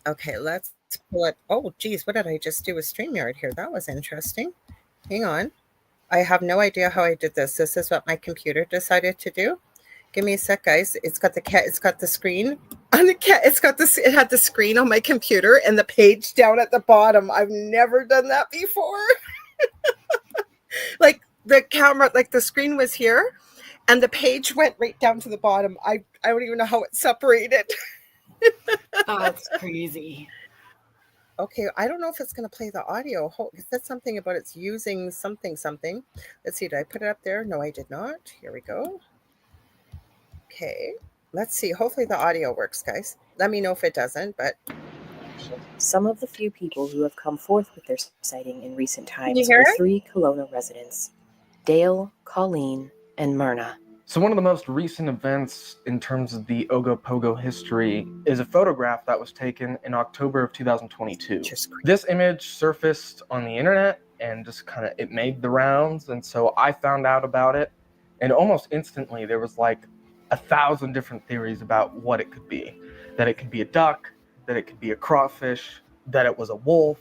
Okay, let's pull it. Oh, geez, what did I just do with StreamYard here? That was interesting. Hang on. I have no idea how I did this. This is what my computer decided to do. Give me a sec, guys. It's got the screen on the cat. It had the screen on my computer and the page down at the bottom. I've never done that before. Like the camera, like the screen was here and the page went right down to the bottom. I don't even know how it separated. Oh, that's crazy. Okay, I don't know if it's going to play the audio. It said something about it's using something. Let's see, did I put it up there? No, I did not. Here we go. Okay, let's see. Hopefully the audio works, guys. Let me know if it doesn't, but... Some of the few people who have come forth with their sighting in recent times were 3 Kelowna residents, Dale, Colleen, and Myrna. So one of the most recent events in terms of the Ogopogo history is a photograph that was taken in October of 2022. This image surfaced on the internet and just it made the rounds. And so I found out about it, and almost instantly there was like 1,000 different theories about what it could be. That it could be a duck, that it could be a crawfish, that it was a wolf.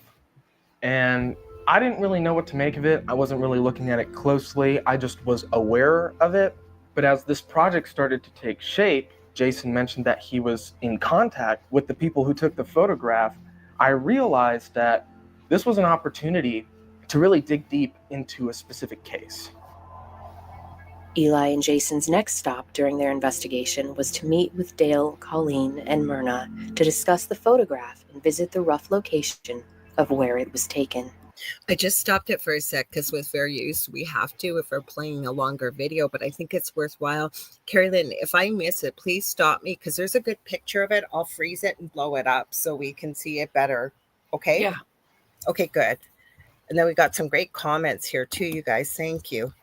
And I didn't really know what to make of it. I wasn't really looking at it closely. I just was aware of it. But as this project started to take shape, Jason mentioned that he was in contact with the people who took the photograph. I realized that this was an opportunity to really dig deep into a specific case. Eli and Jason's next stop during their investigation was to meet with Dale, Colleen, and Myrna to discuss the photograph and visit the rough location of where it was taken. I just stopped it for a sec because with fair use, we have to if we're playing a longer video, but I think it's worthwhile. Kerrilynn, if I miss it, please stop me because there's a good picture of it. I'll freeze it and blow it up so we can see it better. Okay? Yeah. Okay, good. And then we got some great comments here too, you guys. Thank you.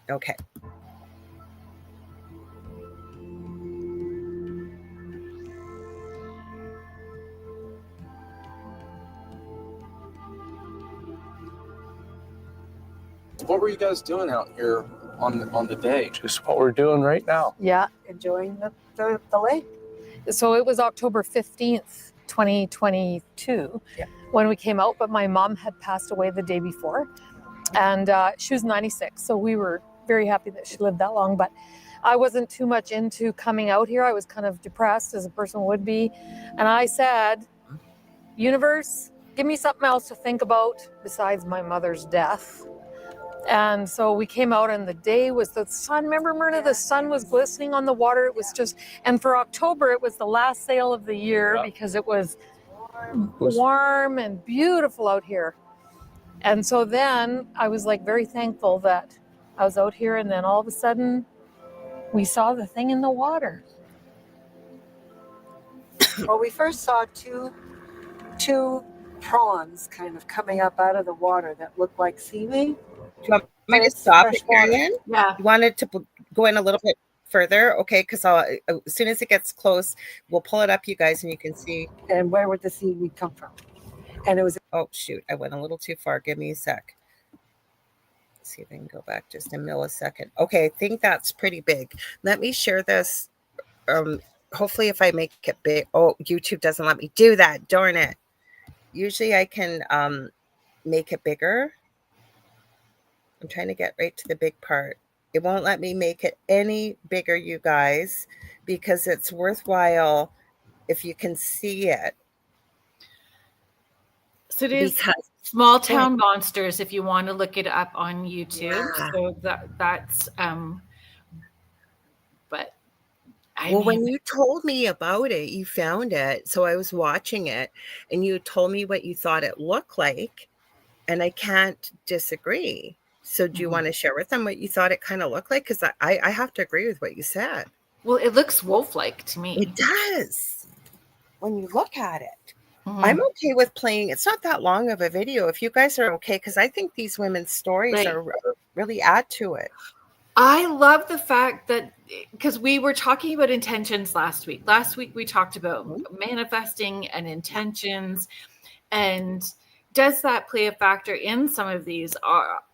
Okay. What were you guys doing out here on the day? Just what we're doing right now. Yeah, enjoying the lake. So it was October 15th, 2022 when we came out, but my mom had passed away the day before, and she was 96. So we were very happy that she lived that long, but I wasn't too much into coming out here. I was kind of depressed, as a person would be. And I said, universe, give me something else to think about besides my mother's death. And so we came out, and the day was the sun. Remember, Myrna, the sun was glistening on the water. It was just, and for October, it was the last sail of the year because it was warm and beautiful out here. And so then I was like very thankful that I was out here, and then all of a sudden we saw the thing in the water. Well, we first saw two prawns kind of coming up out of the water that looked like seaweed. Do you want me to stop it, Kerrilynn? Yeah. You wanted to go in a little bit further? Okay, because as soon as it gets close, we'll pull it up, you guys, and you can see. And where would the seaweed come from? And it was... Oh, shoot. I went a little too far. Give me a sec. Let's see if I can go back just a millisecond. Okay, I think that's pretty big. Let me share this hopefully if I make it big. Oh, YouTube doesn't let me do that. Darn it. Usually I can make it bigger. I'm trying to get right to the big part. It won't let me make it any bigger, you guys, because it's worthwhile if you can see it. So it is Small Town Monsters if you want to look it up on YouTube. Yeah. So that's but I mean, when you told me about it, you found it. So I was watching it and you told me what you thought it looked like, and I can't disagree. So do you want to share with them what you thought it kind of looked like? Because I have to agree with what you said. Well, it looks wolf-like to me. It does. When you look at it. I'm okay with playing. It's not that long of a video. If you guys are okay, because I think these women's stories are really add to it. I love the fact that, because we were talking about intentions last week. Last week we talked about manifesting and intentions, and does that play a factor in some of these?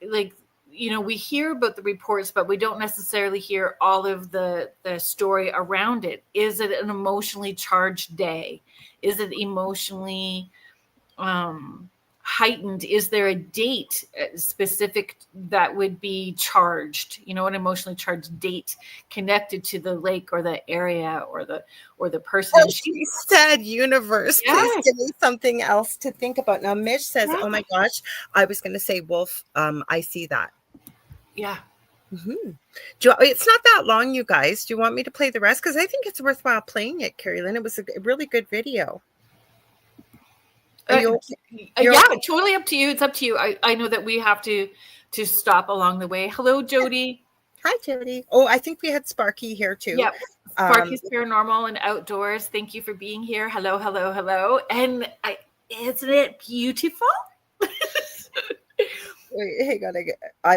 Like, you know, we hear about the reports, but we don't necessarily hear all of the story around it. Is it an emotionally charged day? Is it emotionally heightened? Is there a date specific that would be charged, you know, an emotionally charged date connected to the lake or the area or the person? Oh, she said universe. Please give me something else to think about. Now Mish says, oh my gosh, I was going to say wolf. I see that. Yeah. It's not that long, you guys. Do you want me to play the rest? Because I think it's worthwhile playing it, Kerrilynn. It was a really good video. Yeah, totally up to you. It's up to you. I know that we have to stop along the way. Hello, Jody. Hi, Jody. Oh, I think we had Sparky here too. Yeah, Sparky's Paranormal and Outdoors. Thank you for being here. Hello, hello, hello. And isn't it beautiful? Wait, hang on.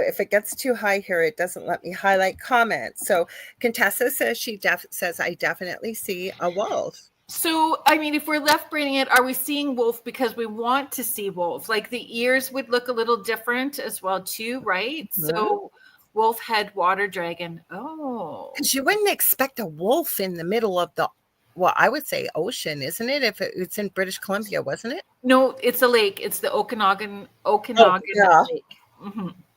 If it gets too high here, it doesn't let me highlight comments. So Contessa says says I definitely see a wolf. So, I mean, if we're left braining it, are we seeing wolf because we want to see wolf? Like the ears would look a little different as well, too, right? So, wolf head water dragon. Oh. Because you wouldn't expect a wolf in the middle of the, well, I would say ocean, isn't it? If it's in British Columbia, wasn't it? No, it's a lake. It's the Okanagan Lake.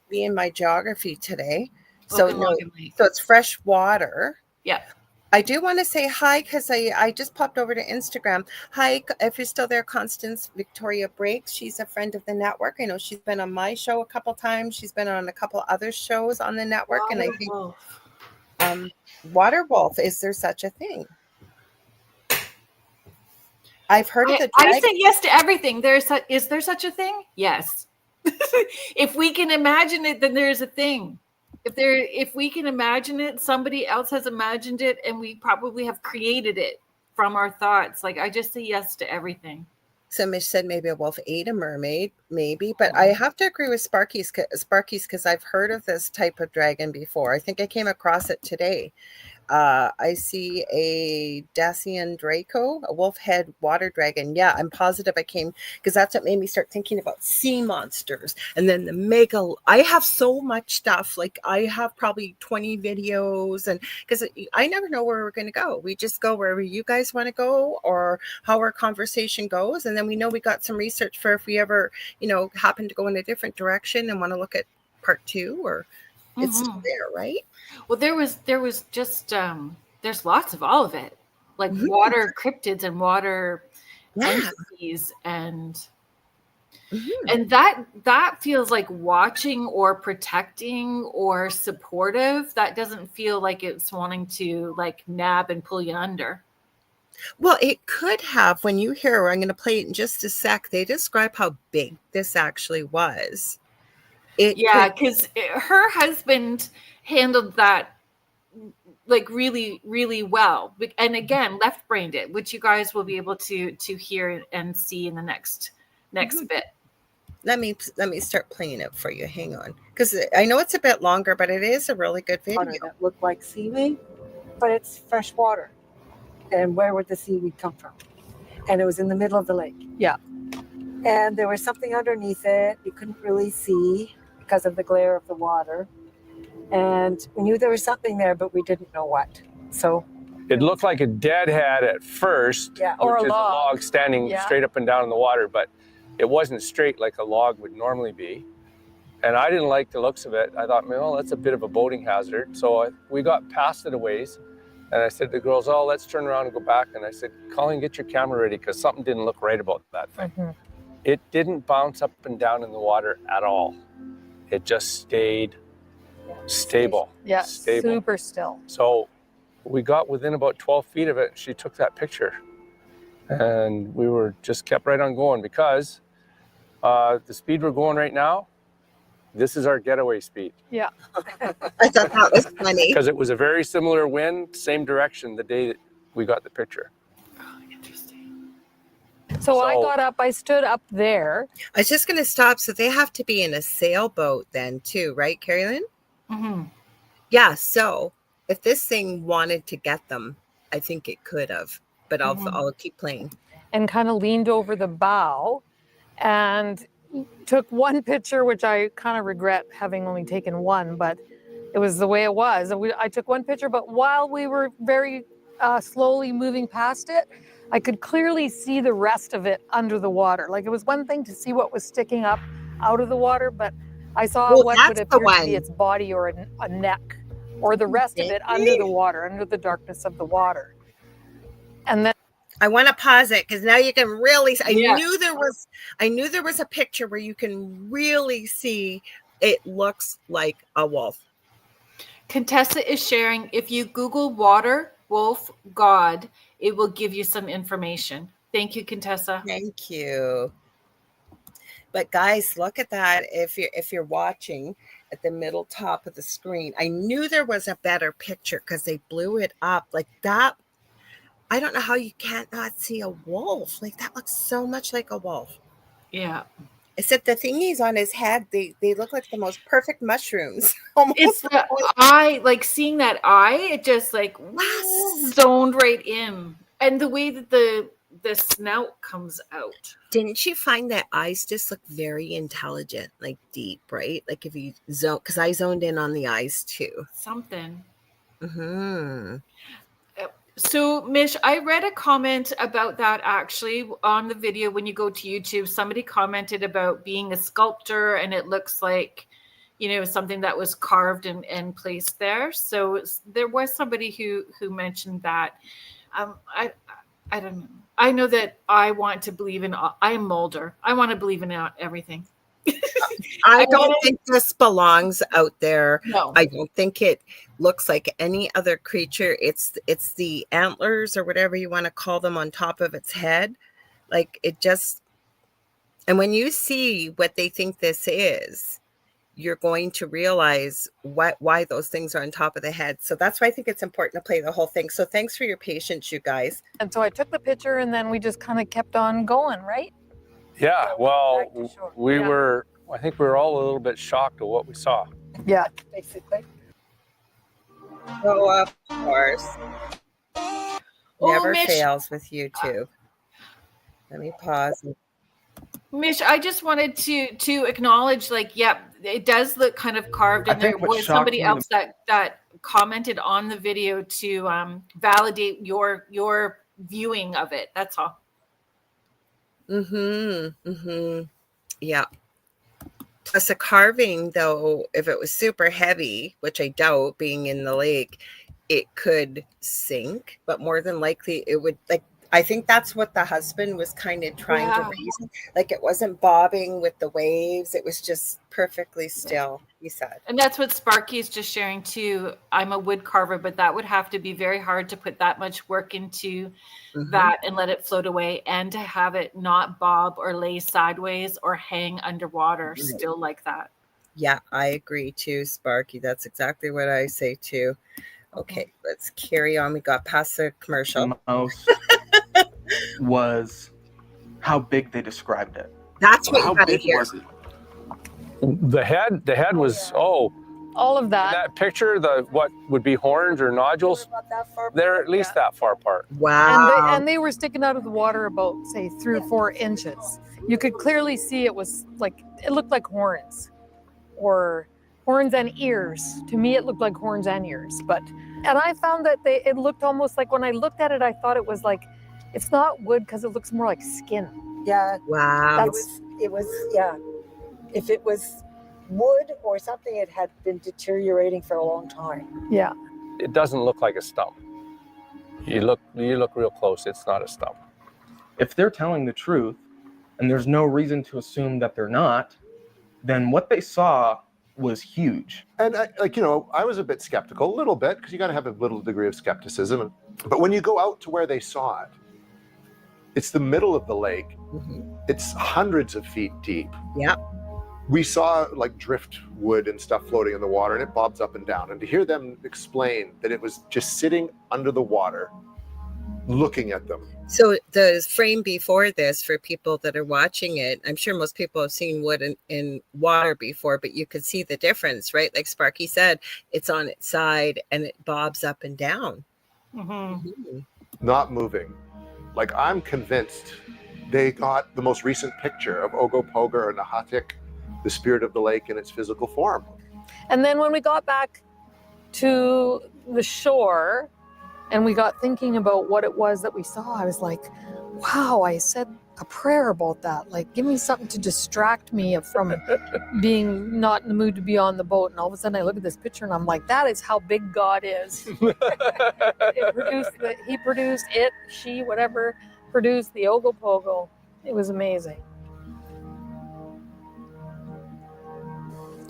Be in my geography today. So, so it's fresh water. Yeah. I do want to say hi because I just popped over to Instagram. Hi, if you're still there, Constance Victoria Breaks. She's a friend of the network. I know she's been on my show a couple times. She's been on a couple other shows on the network. And I think water wolf, is there such a thing? I've heard of the dragon. I say yes to everything. Is there such a thing? Yes. If we can imagine it, then there's a thing. If we can imagine it, somebody else has imagined it, and we probably have created it from our thoughts. Like, I just say yes to everything. So Mish said maybe a wolf ate a mermaid, maybe, but I have to agree with Sparky's because I've heard of this type of dragon before. I think I came across it today. I see a Dacian Draco, a wolf head water dragon. Yeah, I'm positive I came because that's what made me start thinking about sea monsters. And then the mega, I have so much stuff. Like I have probably 20 videos, and because I never know where we're going to go. We just go wherever you guys want to go or how our conversation goes. And then we know we got some research for if we ever, happen to go in a different direction and want to look at part 2 or it's still there, right? Well, there was just there's lots of all of it, like water cryptids and water entities, and that feels like watching or protecting or supportive. That doesn't feel like it's wanting to like nab and pull you under. Well, it could have. When you hear, I'm going to play it in just a sec. They describe how big this actually was. Because her husband handled that like really, really well. And again, left-brained it, which you guys will be able to hear and see in the next bit. Let me start playing it for you. Hang on. Because I know it's a bit longer, but it is a really good video. That looked like seaweed, but it's fresh water. And where would the seaweed come from? And it was in the middle of the lake. Yeah. And there was something underneath it you couldn't really see because of the glare of the water. And we knew there was something there, but we didn't know what. So It looked like a deadhead at first, Or which a is log. a log standing Yeah. straight up and down in the water, but it wasn't straight like a log would normally be. And I didn't like the looks of it. I thought, well, that's a bit of a boating hazard. So we got past it a ways, and I said to the girls, oh, let's turn around and go back. And I said, Colleen, get your camera ready, because something didn't look right about that thing. Mm-hmm. It didn't bounce up and down in the water at all. It just stayed stable. Yeah, stable. super still. So we got within about 12 feet of it. She took that picture, and we were just kept right on going, because the speed we're going right now, this is our getaway speed. Yeah. I thought that was funny. Because it was a very similar wind, same direction the day that we got the picture. Interesting. So I got up, I stood up there. I was just going to stop. So they have to be in a sailboat then too, right, Kerrilynn? Mm-hmm. Yeah. So if this thing wanted to get them, I think it could have. But I'll keep playing. And kind of leaned over the bow and took one picture, which I kind of regret having only taken one, but it was the way it was. I took one picture, but while we were very slowly moving past it, I could clearly see the rest of it under the water. Like, it was one thing to see what was sticking up out of the water, but I saw what would appear to be its body or a neck, or the rest of it under the water, under the darkness of the water. And then I want to pause it, because now you can really. I Yeah. knew there was a picture where you can really see. It looks like a wolf. Contessa is sharing. If you Google water wolf god, it will give you some information. Thank you, Contessa. Thank you. But guys, look at that. If you're watching at the middle top of the screen, I knew there was a better picture because they blew it up like that. I don't know how you can't not see a wolf. Like, that looks so much like a wolf. Yeah. Except the thingies on his head, they look like the most perfect mushrooms. Almost. It's the eye, like seeing that eye, it just like zoned right in. And the way that the snout comes out. Didn't you find that eyes just look very intelligent, like deep, right? Like if you zone, because I zoned in on the eyes too. Something. Mm-hmm. So, Mish, I read a comment about that actually on the video. When you go to YouTube, somebody commented about being a sculptor, and it looks like, something that was carved and placed there. So there was somebody who mentioned that. I don't know. I know that I want to believe in. I am Mulder. I want to believe in everything. I don't think this belongs out there. No. I don't think it looks like any other creature. It's the antlers or whatever you want to call them on top of its head. Like, it just, and when you see what they think this is, you're going to realize why those things are on top of the head. So that's why I think it's important to play the whole thing. So thanks for your patience, you guys. And so I took the picture, and then we just kind of kept on going, right? Yeah, well, I think we were all a little bit shocked at what we saw. Yeah, basically. Oh, of course. Never Mish, fails with YouTube. Let me pause. Mish, I just wanted to acknowledge, like, it does look kind of carved, and there was somebody else that commented on the video to validate your viewing of it. That's all. Yeah. Plus the carving, though, if it was super heavy, which I doubt, being in the lake, it could sink, but more than likely it would, like, I think that's what the husband was kind of trying to raise. Like, it wasn't bobbing with the waves. It was just perfectly still, he said. And that's what Sparky's just sharing too. I'm a wood carver, but that would have to be very hard to put that much work into that and let it float away, and to have it not bob or lay sideways or hang underwater still like that. Yeah, I agree too, Sparky. That's exactly what I say too. Okay, let's carry on. We got past the commercial. The most was how big they described it. That's what you gotta hear. Was it? The head was all of that. That picture, what would be horns or nodules, they're at least that far apart. Wow. And they were sticking out of the water about, say, 3 or 4 inches. You could clearly see it was like, it looked like horns or horns and ears. To me, it looked like horns and ears. And I found that it looked almost like, when I looked at it, I thought it was like, it's not wood because it looks more like skin. Yeah. Wow. It was, yeah. If it was wood or something, it had been deteriorating for a long time. Yeah. It doesn't look like a stump. You look real close, it's not a stump. If they're telling the truth, and there's no reason to assume that they're not, then what they saw was huge. And I was a bit skeptical, a little bit, because you got to have a little degree of skepticism. But when you go out to where they saw it, it's the middle of the lake. Mm-hmm. It's hundreds of feet deep. Yeah. We saw like driftwood and stuff floating in the water, and it bobs up and down. And to hear them explain that it was just sitting under the water, looking at them. So the frame before this, for people that are watching it, I'm sure most people have seen wood in water before, but you could see the difference, right? Like Sparky said, it's on its side and it bobs up and down. Mm-hmm. Mm-hmm. Not moving. Like, I'm convinced they got the most recent picture of Ogopogo or Nahatik, the spirit of the lake in its physical form. And then when we got back to the shore and we got thinking about what it was that we saw, I was like, wow, I said a prayer about that. Like, give me something to distract me from being not in the mood to be on the boat. And all of a sudden I look at this picture and I'm like, that is how big God is. He produced it, she, whatever, produced the Ogopogo. It was amazing.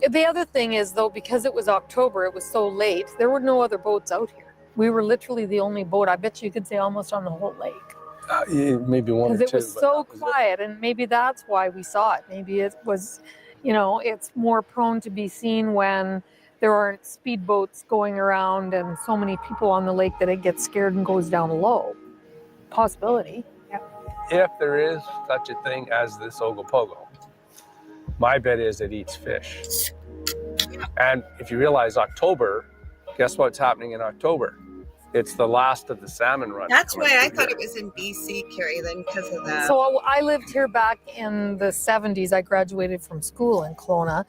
The other thing is, though, because it was October, it was so late, there were no other boats out here. We were literally the only boat, I bet you could say, almost on the whole lake. Yeah, maybe one or two. Because it was so quiet, and maybe that's why we saw it. Maybe it was, it's more prone to be seen when there aren't speedboats going around and so many people on the lake that it gets scared and goes down low. Possibility. Yeah. If there is such a thing as this Ogopogo, my bet is it eats fish. And if you realize October, guess what's happening in October? It's the last of the salmon run. That's why I thought it was in BC, Kerrilynn, because of that. So I lived here back in the 70s. I graduated from school in Kelowna.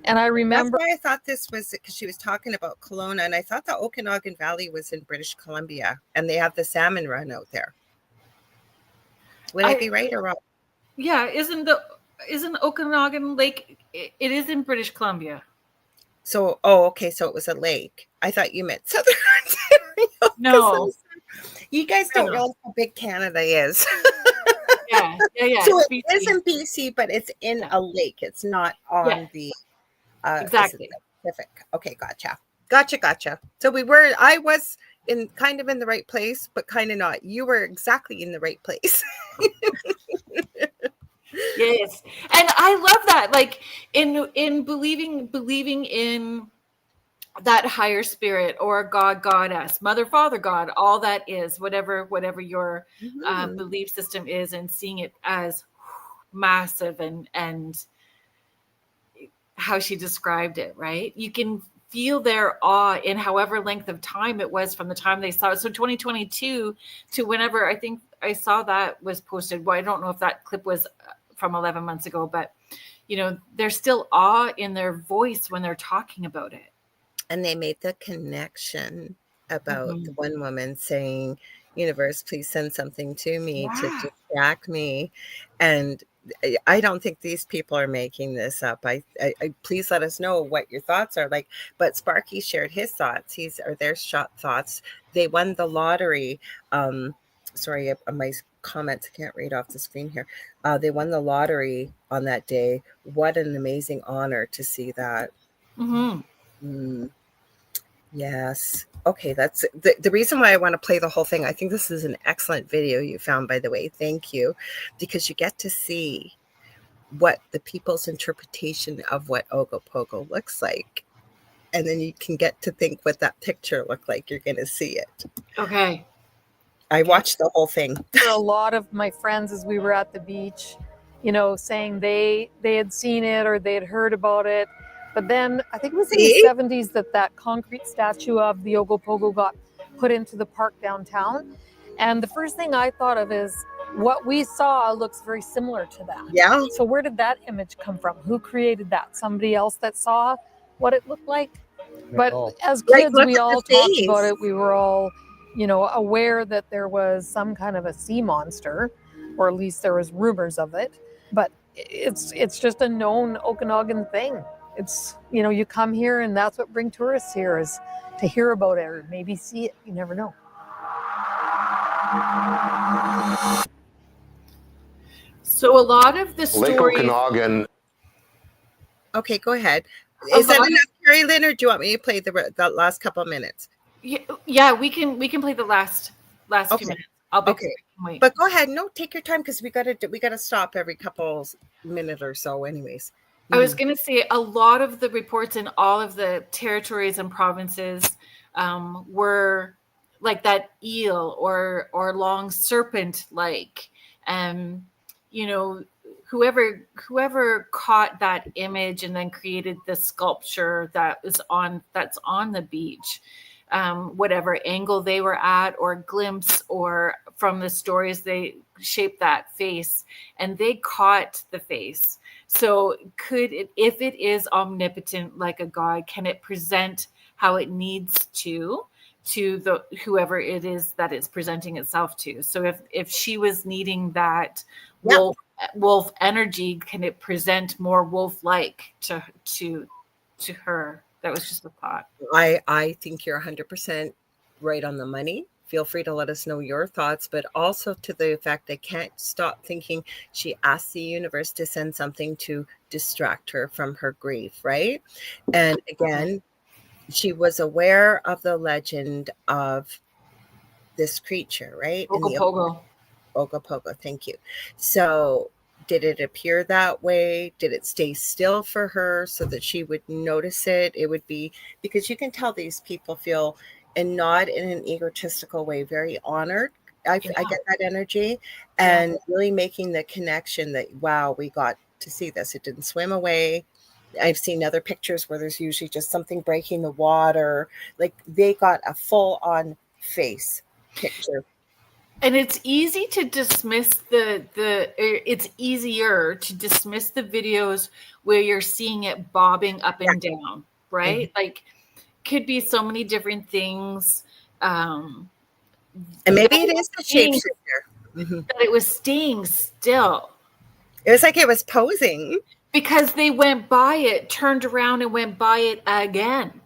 And I remember... That's why I thought this was, because she was talking about Kelowna, and I thought the Okanagan Valley was in British Columbia, and they have the salmon run out there. Would I be right or wrong? Yeah, isn't Okanagan Lake, it is in British Columbia. So, okay, so it was a lake. I thought you meant Southern Ontario. No. You guys don't realize how big Canada is. Yeah. So it is in BC, but it's in a lake. It's not on the exactly Pacific. Okay, gotcha. So I was kind of in the right place, but kind of not. You were exactly in the right place. Yes, and I love that. Like in believing in that higher spirit or God, goddess, mother, father, God, all that is, whatever your belief system is, and seeing it as massive and how she described it, right? You can feel their awe in however length of time it was from the time they saw it. So 2022 to whenever I think I saw that was posted. Well, I don't know if that clip was from 11 months ago, but there's still awe in their voice when they're talking about it. And they made the connection about the one woman saying, universe, please send something to me to distract me. And I don't think these people are making this up. I please let us know what your thoughts are like. But Sparky shared his thoughts. Their thoughts. They won the lottery. Sorry, my comments I can't read off the screen here. They won the lottery on that day. What an amazing honor to see that. Yes. Okay, that's the reason why I want to play the whole thing. I think this is an excellent video you found, by the way. Thank you, because you get to see what the people's interpretation of what Ogopogo looks like, and then you can get to think what that picture looked like. You're going to see it. Okay. I watched the whole thing. A lot of my friends, as we were at the beach, saying they had seen it or they had heard about it. But then I think it was in the 70s that concrete statue of the Ogopogo got put into the park downtown. And the first thing I thought of is, what we saw looks very similar to that. Yeah. So where did that image come from? Who created that? Somebody else that saw what it looked like? But as kids, look we at all the talked face. about it. We were all, aware that there was some kind of a sea monster, or at least there was rumors of it. But it's just a known Okanagan thing. It's, you come here and that's what brings tourists here, is to hear about it or maybe see it. You never know. So a lot of the stories... Lake Okanagan. Okay, go ahead. Is that enough, Kerrilynn, or do you want me to play the last couple of minutes? Yeah, we can play the last few minutes. I'll be wait. But go ahead. No, take your time, because we gotta stop every couple minute or so, anyways. I was going to say a lot of the reports in all of the territories and provinces were like that eel or long serpent, like, whoever caught that image and then created the sculpture that's on the beach, whatever angle they were at or glimpse, or from the stories, they shaped that face and they caught the face. So if it is omnipotent like a god, can it present how it needs to the whoever it is that it's presenting itself to? So if she was needing that wolf energy, can it present more wolf-like to her? That was just a thought. I think you're 100% right on the money. Feel free to let us know your thoughts, but also to the effect I can't stop thinking she asked the universe to send something to distract her from her grief, right? And again, she was aware of the legend of this creature, right? Ogopogo, thank you. So did it appear that way? Did it stay still for her so that she would notice it? It would be, because you can tell these people feel, and not in an egotistical way, very honored. I get that energy, and really making the connection that, wow, we got to see this. It didn't swim away. I've seen other pictures where there's usually just something breaking the water. Like, they got a full-on face picture. And it's easy to dismiss it's easier to dismiss the videos where you're seeing it bobbing up and down, right? Mm-hmm. Like, could be so many different things. And maybe it is the shapeshifter. Mm-hmm. That it was staying still. It was like it was posing. Because they went by it, turned around and went by it again.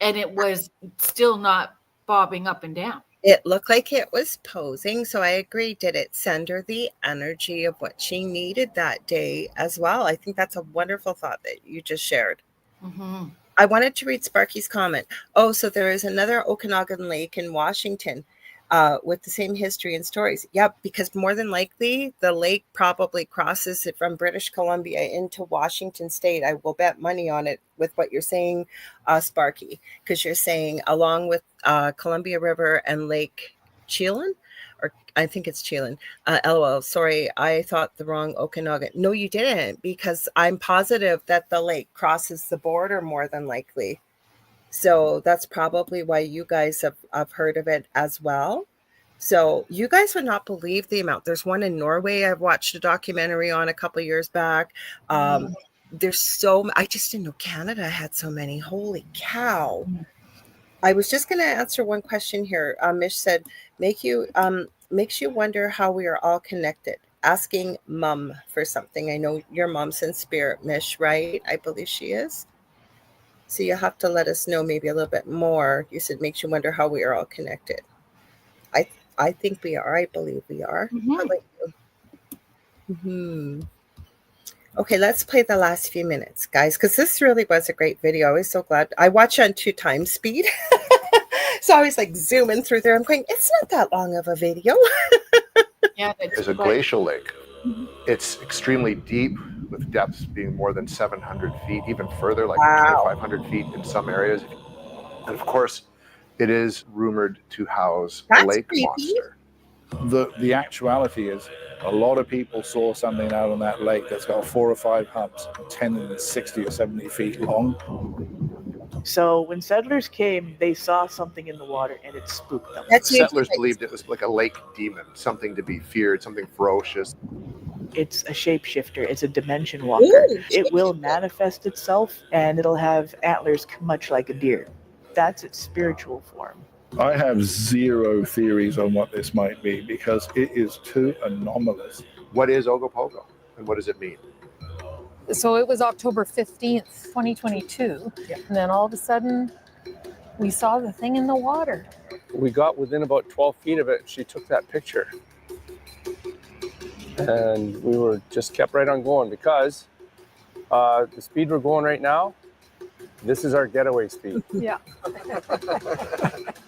And it was still not bobbing up and down. It looked like it was posing. So I agree. Did it send her the energy of what she needed that day as well? I think that's a wonderful thought that you just shared. Mm-hmm. I wanted to read Sparky's comment. Oh, so there is another Okanagan Lake in Washington with the same history and stories. Yeah, because more than likely the lake probably crosses it from British Columbia into Washington State. I will bet money on it with what you're saying, Sparky, because you're saying along with Columbia River and Lake Chelan, or I think it's Chelan. LOL. Sorry, I thought the wrong Okanagan. No, you didn't, because I'm positive that the lake crosses the border more than likely. So that's probably why you guys have heard of it as well. So you guys would not believe the amount. There's one in Norway I've watched a documentary on a couple of years back. There's I just didn't know Canada had so many. Holy cow. I was just going to answer one question here. Mish said, makes you wonder how we are all connected. Asking mom for something. I know your mom's in spirit, Mish, right? I believe she is. So you'll have to let us know maybe a little bit more. You said makes you wonder how we are all connected. I think we are. I believe we are. Mm-hmm. How about you? Mm-hmm. Okay, let's play the last few minutes, guys, because this really was a great video. I was so glad. I watch on 2x speed. So I was like zooming through there. I'm going, it's not that long of a video. Yeah, there's a glacial lake. It's extremely deep, with depths being more than 700 feet, even further, like 2,500 feet in some areas. And of course, it is rumored to house a lake monster. The actuality is, a lot of people saw something out on that lake that's got 4 or 5 humps, 10 and 60 or 70 feet long. So when settlers came, they saw something in the water and it spooked them. Settlers believed it was like a lake demon, something to be feared, something ferocious. It's a shapeshifter. It's a dimension walker. It will manifest itself and it'll have antlers much like a deer. That's its spiritual form. I have zero theories on what this might be because it is too anomalous. What is Ogopogo and what does it mean? So it was October 15th, 2022. Yeah. And then all of a sudden, we saw the thing in the water. We got within about 12 feet of it. She took that picture. And we were just kept right on going because the speed we're going right now, this is our getaway speed. Yeah.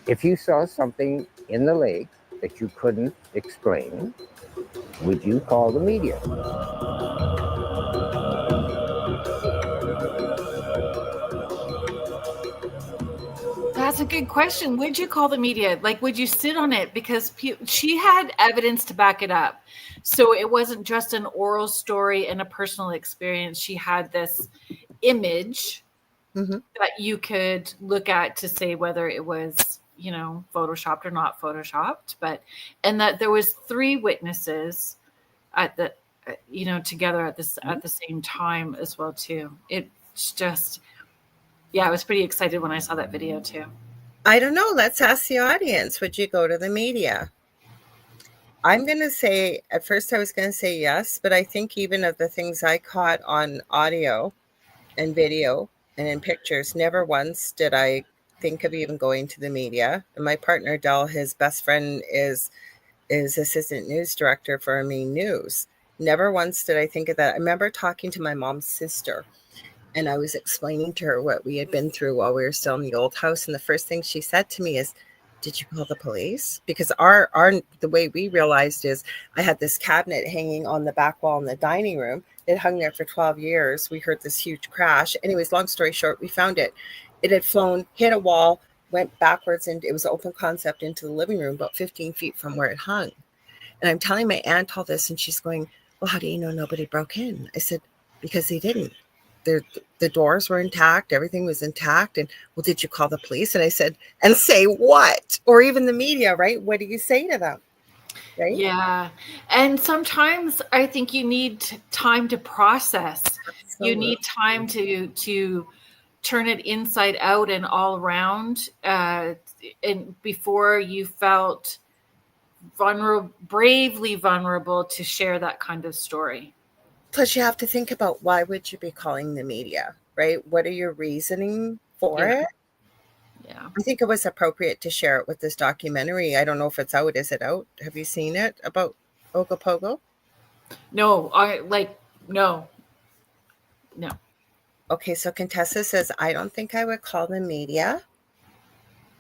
If you saw something in the lake that you couldn't explain, would you call the media? That's a good question. Would you call the media? Like, would you sit on it? Because she had evidence to back it up. So it wasn't just an oral story and a personal experience. She had this image that you could look at to say whether it was, photoshopped or not photoshopped. And that there was 3 witnesses at the, together at the same time as well too. It's just... Yeah, I was pretty excited when I saw that video too. I don't know. Let's ask the audience. Would you go to the media? I'm going to say, at first I was going to say yes, but I think even of the things I caught on audio and video and in pictures, never once did I think of even going to the media. And my partner, Del, his best friend is assistant news director for Amin News. Never once did I think of that. I remember talking to my mom's sister, and I was explaining to her what we had been through while we were still in the old house. And the first thing she said to me is, did you call the police? Because the way we realized is I had this cabinet hanging on the back wall in the dining room. It hung there for 12 years. We heard this huge crash. Anyways, long story short, we found it. It had flown, hit a wall, went backwards, and it was an open concept into the living room about 15 feet from where it hung. And I'm telling my aunt all this, and she's going, well, how do you know nobody broke in? I said, because they didn't. The doors were intact. Everything was intact. And, well, did you call the police? And I said, and say what? Or even the media, right? What do you say to them? Right? Yeah. And sometimes I think you need time to process. Absolutely. You need time to turn it inside out and all around. And before you felt bravely vulnerable to share that kind of story. Plus, you have to think about, why would you be calling the media, right? What are your reasoning for it? Yeah. I think it was appropriate to share it with this documentary. I don't know if it's out. Is it out? Have you seen it about Ogopogo? No, no. Okay, so Contessa says, I don't think I would call the media.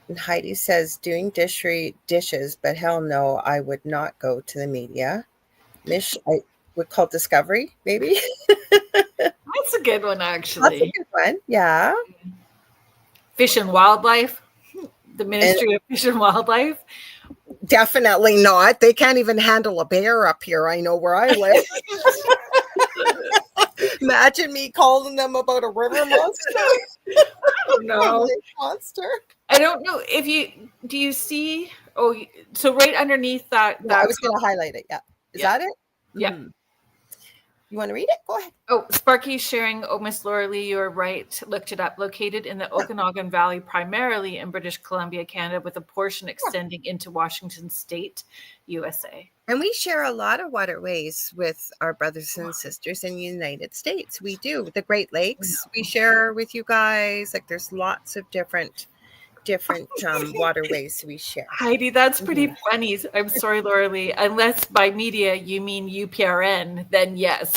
And Heidi says, doing dishes, but hell no, I would not go to the media. Mish, I would call Discovery, maybe. That's a good one, actually. That's a good one, yeah. Fish and Wildlife, the Ministry of Fish and Wildlife. Definitely not. They can't even handle a bear up here. I know where I live. Imagine me calling them about a river monster. I don't know. Monster. I don't know if do you see? Oh, so right underneath that. I was going to highlight it. Yeah. Is that it? Yeah. Mm-hmm. You want to read it? Go ahead. Oh, Sparky's sharing. Oh, Miss Lorilei, you're right. Looked it up. Located in the Okanagan Valley, primarily in British Columbia, Canada, with a portion extending into Washington State, USA. And we share a lot of waterways with our brothers and sisters in the United States. We do. The Great Lakes, we share with you guys. Like, there's lots of different waterways we share. Heidi, that's pretty funny. I'm sorry, Lorilei. Unless by media you mean UPRN, then yes.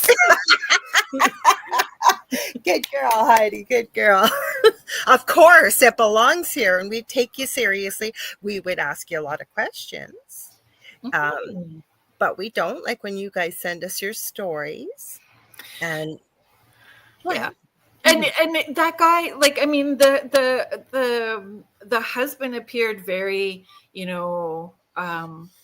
Good girl, Heidi. Good girl. Of course, it belongs here, and we take you seriously. We would ask you a lot of questions, but we don't. Like when you guys send us your stories, and yeah. And that guy, like, I mean, the husband appeared very,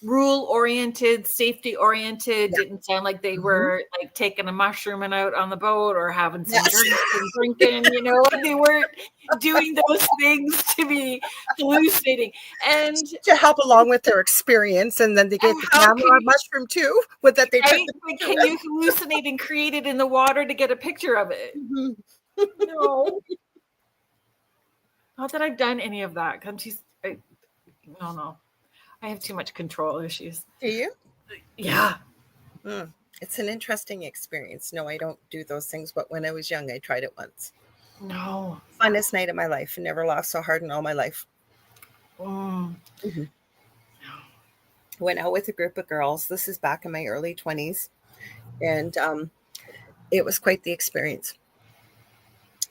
rule oriented, safety oriented. Didn't sound like they were like taking a mushroom and out on the boat or having some drinks and drinking, you know, like they weren't doing those things to be hallucinating and to help along with their experience. And then they get the camera mushroom too, with that they took the picture. Can you hallucinate and create it in the water to get a picture of it? No. Not that I've done any of that. No. I have too much control issues. Do you? Yeah. It's an interesting experience. No, I don't do those things. But when I was young, I tried it once. No. Funnest night of my life. I never laughed so hard in all my life. Went out with a group of girls. This is back in my early 20s. And it was quite the experience.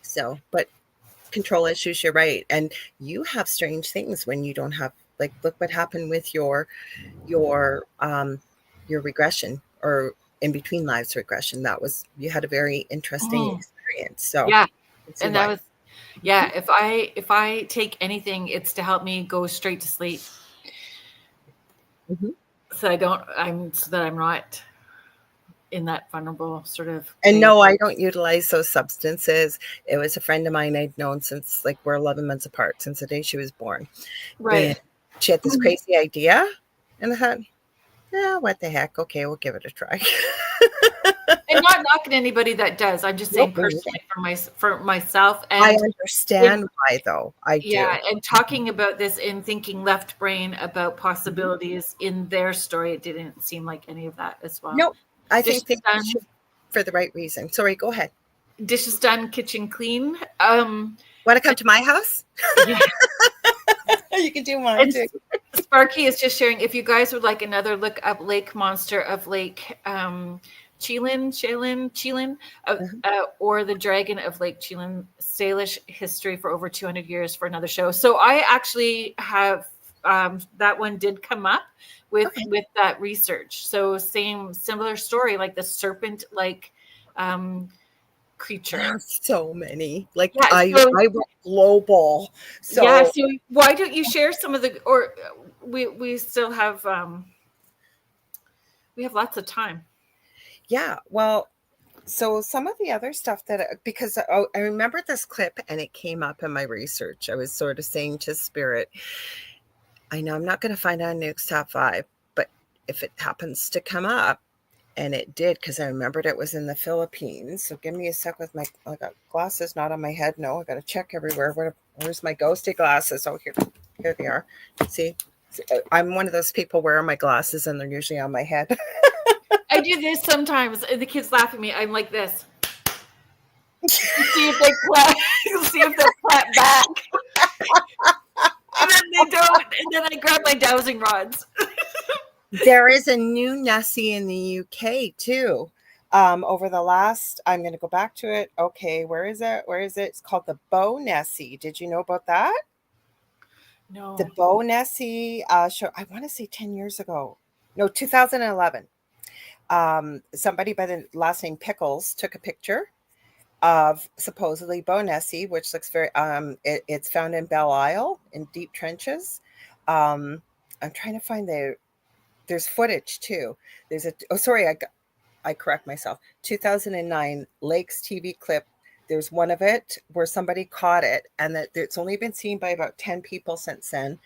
So, but control issues, you're right. And you have strange things when you don't have, like, look what happened with your regression, or in between lives regression. That was, you had a very interesting experience. So yeah. And that was, if I take anything, it's to help me go straight to sleep. So that I'm not in that vulnerable sort of. And no, I don't utilize those substances. It was a friend of mine I'd known since, like, we're 11 months apart, since the day she was born. Right. And she had this crazy idea, and I thought, yeah, what the heck? Okay, we'll give it a try. And not knocking anybody that does. I'm just saying personally for myself. And I understand why, though. I do. Yeah, and talking about this and thinking left brain about possibilities in their story, it didn't seem like any of that as well. No, I think they should, for the right reason. Sorry, go ahead. Dishes done, kitchen clean. Want to come to my house? Yeah. You can do mine too. Sparky is just sharing, if you guys would like another look up Lake Monster of Lake Chelan, or the Dragon of Lake Chelan, Salish history for over 200 years, for another show. So I actually have, that one did come up with that research. So similar story, like the serpent, like creature. So many, like, I went global. So yeah, so why don't you share some of the, or we still have we have lots of time. Yeah, well, so some of the other stuff that, because I remember this clip and it came up in my research. I was sort of saying to Spirit, I know I'm not going to find out Nuke's top 5, but if it happens to come up, and it did, because I remembered it was in the Philippines. So give me a sec with I got glasses not on my head. No, I got to check everywhere. Where's my ghosty glasses? Oh, here they are. See, I'm one of those people wearing my glasses and they're usually on my head. I do this sometimes. The kids laugh at me. I'm like this. See if they clap. See if they clap back. And then they don't. And then I grab my dowsing rods. There is a new Nessie in the UK too. Over the last, I'm going to go back to it. Okay, where is it? It's called the Bow Nessie. Did you know about that? No. The Bow Nessie show. I want to say 10 years ago. No, 2011. Somebody by the last name Pickles took a picture of supposedly Bow Nessie, which looks very. It's found in Belle Isle in deep trenches. I'm trying to find There's footage too. I correct myself. 2009 Lakes TV clip. There's one of it where somebody caught it, and that it's only been seen by about 10 people since then.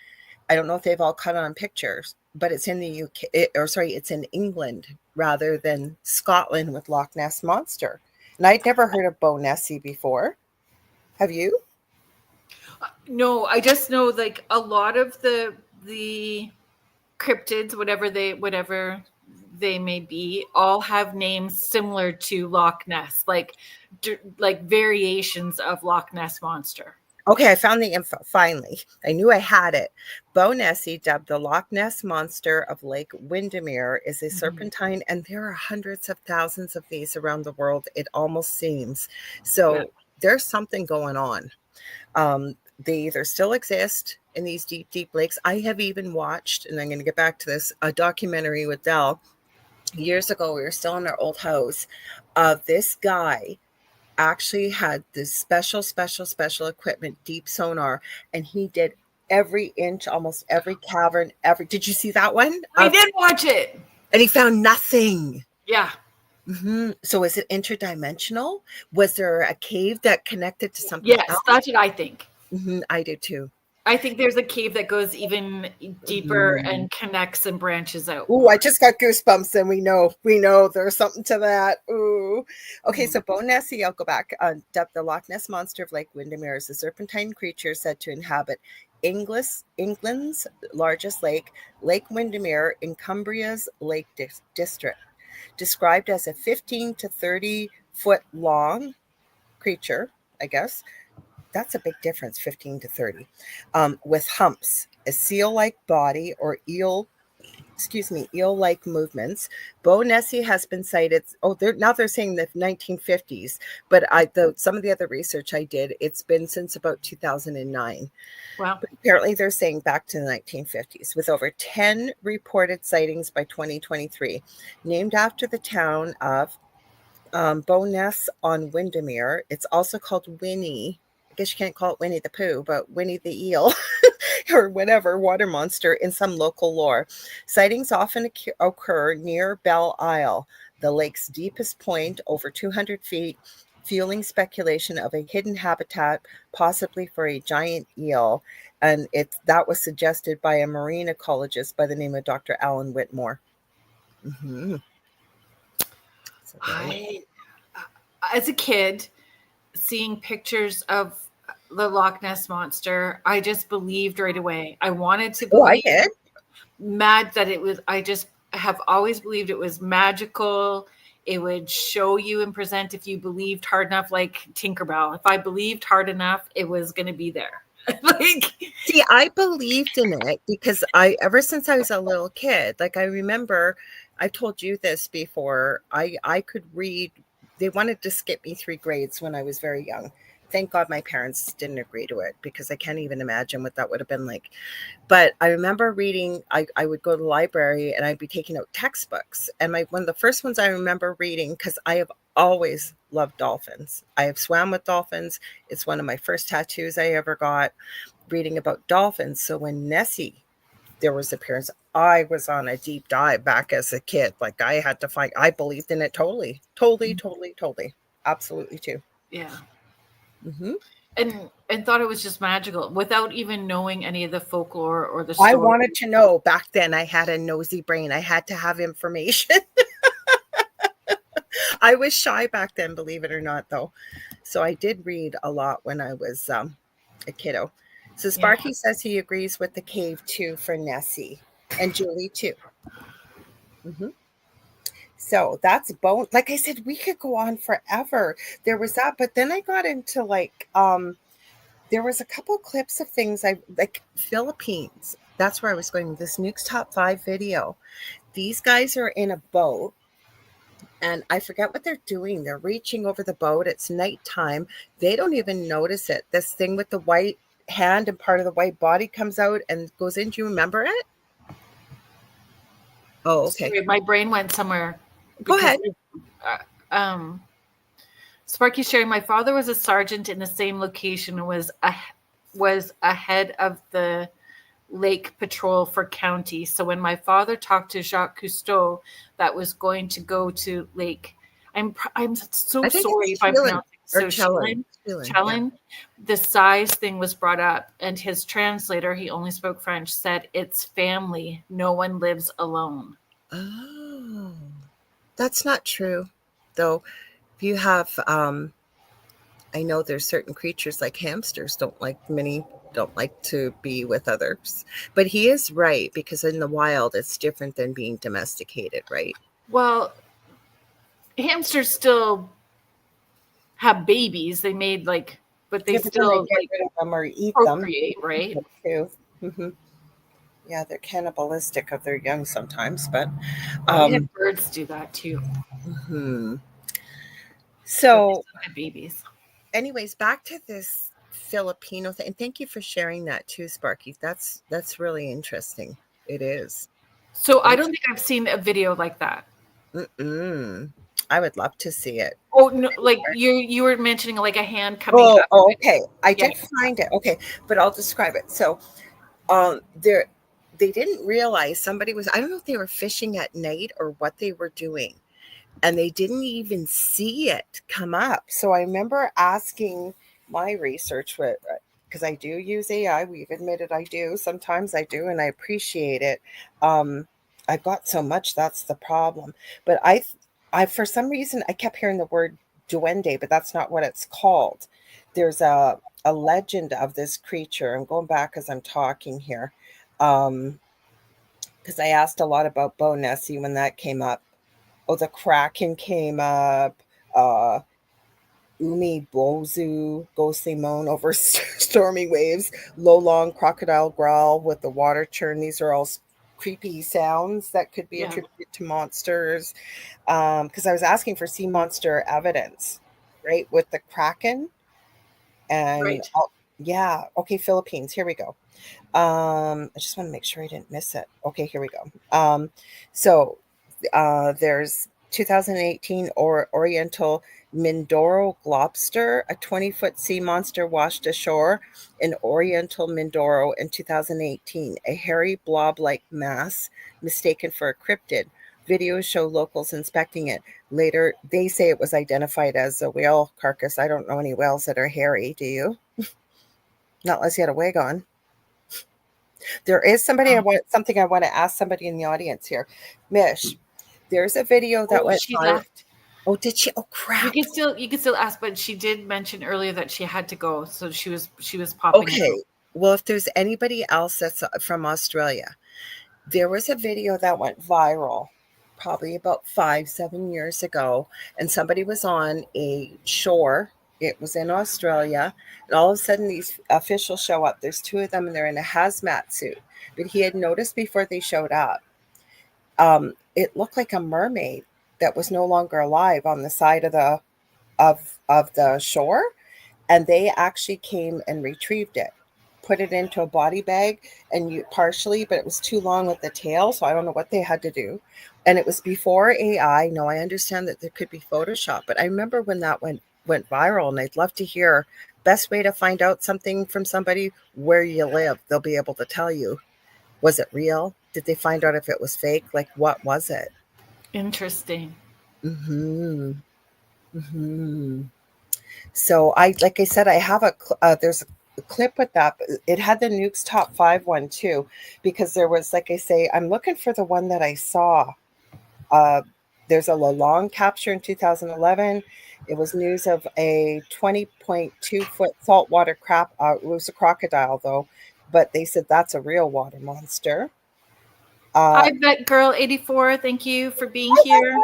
I don't know if they've all caught on pictures, but it's in the UK, it's in England rather than Scotland with Loch Ness Monster. And I'd never heard of Bow Nessie before. Have you? No, I just know, like, a lot of the cryptids, whatever they may be, all have names similar to Loch Ness, like variations of Loch Ness Monster. Okay, I found the info finally. I knew I had it. Bow Nessie, dubbed the Loch Ness Monster of Lake Windermere, is a serpentine, and there are hundreds of thousands of these around the world, it almost seems. So there's something going on. They either still exist in these deep, deep lakes. I have even watched, and I'm going to get back to this, a documentary with Dell. Years ago, we were still in our old house. This guy actually had this special equipment, deep sonar, and he did every inch, almost every cavern, did you see that one? I did watch it. And he found nothing. Yeah. Mm-hmm. So is it interdimensional? Was there a cave that connected to something Yes, else? that's what I think. Mm-hmm. I do too. I think there's a cave that goes even deeper and connects and branches out. Ooh, I just got goosebumps, and we know there's something to that. Ooh. Okay, so Bo Nessie, I'll go back. The Loch Ness Monster of Lake Windermere is a serpentine creature said to inhabit England's largest lake, Lake Windermere, in Cumbria's Lake District. Described as a 15 to 30 foot long creature, I guess. That's a big difference, 15 to 30, with humps, a seal-like body, or eel-like movements. Bo Nessie has been cited. They're saying the 1950s, but some of the other research I did, it's been since about 2009. Wow. But apparently they're saying back to the 1950s, with over 10 reported sightings by 2023, named after the town of Bo'ness on Windermere. It's also called Winnie. I guess you can't call it Winnie the Pooh, but Winnie the Eel or whatever, water monster in some local lore. Sightings often occur near Belle Isle, the lake's deepest point, over 200 feet, fueling speculation of a hidden habitat, possibly for a giant eel. And that was suggested by a marine ecologist by the name of Dr. Alan Whitmore. Mm-hmm. As a kid, seeing pictures of the Loch Ness Monster, I just believed right away. I wanted to believe. I did. Mad that it was. I just have always believed it was magical. It would show you and present if you believed hard enough, like Tinkerbell. If I believed hard enough, it was going to be there. See, I believed in it because ever since I was a little kid, like I remember, I told you this before, I could read. They wanted to skip me 3 grades when I was very young. Thank God my parents didn't agree to it, because I can't even imagine what that would have been like. But I remember reading, I would go to the library and I'd be taking out textbooks. And one of the first ones I remember reading, because I have always loved dolphins. I have swam with dolphins. It's one of my first tattoos I ever got, reading about dolphins. So when Nessie, there was appearance, I was on a deep dive back as a kid. Like I had to find, I believed in it totally. Absolutely too. Yeah. Mm-hmm. And thought it was just magical without even knowing any of the folklore or the story. I wanted to know. Back then I had a nosy brain. I had to have information. I was shy back then, believe it or not, though. So I did read a lot when I was a kiddo. So Sparky says he agrees with the cave too for Nessie, and Julie too. Mm-hmm. So that's bone. Like I said, we could go on forever. There was that, but then I got into there was a couple clips of things like Philippines. That's where I was going with this Nuke's Top 5 video. These guys are in a boat, and I forget what they're doing. They're reaching over the boat. It's nighttime. They don't even notice it. This thing with the white hand and part of the white body comes out and goes in. Do you remember it? Oh, okay. Sorry, my brain went somewhere. Go ahead. Sparky's sharing, my father was a sergeant in the same location and was ahead of the lake patrol for county. So when my father talked to Jacques Cousteau that was going to go to Lake, I'm so sorry if I'm pronouncing so Shellhorn, the size thing was brought up, and his translator, he only spoke French, said it's family. No one lives alone. Oh, that's not true, though. If you have, I know there's certain creatures like hamsters don't like to be with others. But he is right, because in the wild, it's different than being domesticated, right? Well, hamsters still have babies. They made but they still get rid of them or eat procreate, them, right? Too. Mm-hmm. Yeah, they're cannibalistic of their young sometimes, but birds do that too. Mm-hmm. So, babies. Anyways, back to this Filipino thing. And thank you for sharing that too, Sparky. That's really interesting. It is. So I don't think I've seen a video like that. I would love to see it. Oh no! Like you were mentioning, like a hand coming up. Oh, okay. I did find it. Okay, but I'll describe it. So, they didn't realize somebody was, I don't know if they were fishing at night or what they were doing, and they didn't even see it come up. So I remember asking my research, because I do use AI. We've admitted I do. Sometimes I do, and I appreciate it. I've got so much, that's the problem. But I for some reason, I kept hearing the word duende, but that's not what it's called. There's a legend of this creature. I'm going back as I'm talking here. Because I asked a lot about Bo Nessie when that came up. Oh, the Kraken came up. Umi Bozu, ghostly moan over stormy waves. Low long crocodile growl with the water churn. These are all creepy sounds that could be attributed to monsters. Because I was asking for sea monster evidence, right, with the Kraken. And yeah, okay, Philippines. Here we go. I just want to make sure I didn't miss it. Okay, here we go. So there's 2018 Oriental Mindoro Globster, a 20-foot sea monster washed ashore in Oriental Mindoro in 2018. A hairy blob-like mass mistaken for a cryptid. Videos show locals inspecting it. Later, they say it was identified as a whale carcass. I don't know any whales that are hairy. Do you? Not unless you had a wig on. There is something I want to ask somebody in the audience here. Mish, there's a video that went she viral. left. Oh, did she? Oh, crap. You can still ask, but she did mention earlier that she had to go, so she was popping. Okay. Out. Well, if there's anybody else that's from Australia, there was a video that went viral probably about 5-7 years ago, and somebody was on a shore. It was in Australia, and all of a sudden these officials show up. There's two of them, and they're in a hazmat suit. But he had noticed before they showed up, it looked like a mermaid that was no longer alive on the side of the shore, and they actually came and retrieved it, put it into a body bag, and partially, but it was too long with the tail, so I don't know what they had to do. And it was before AI. No, I understand that there could be Photoshop, but I remember when that went viral, and I'd love to hear best way to find out something from somebody where you live. They'll be able to tell you. Was it real? Did they find out if it was fake? Like, what was it? Interesting. So like I said, I have there's a clip with that, but it had the Nukes Top 5 one too, because there was, like I say, I'm looking for the one that I saw. There's a Lalong capture in 2011. It was news of a 20.2 foot saltwater crab. It was a crocodile though, but they said that's a real water monster. Hi, Vet Girl 84. Thank you for being here.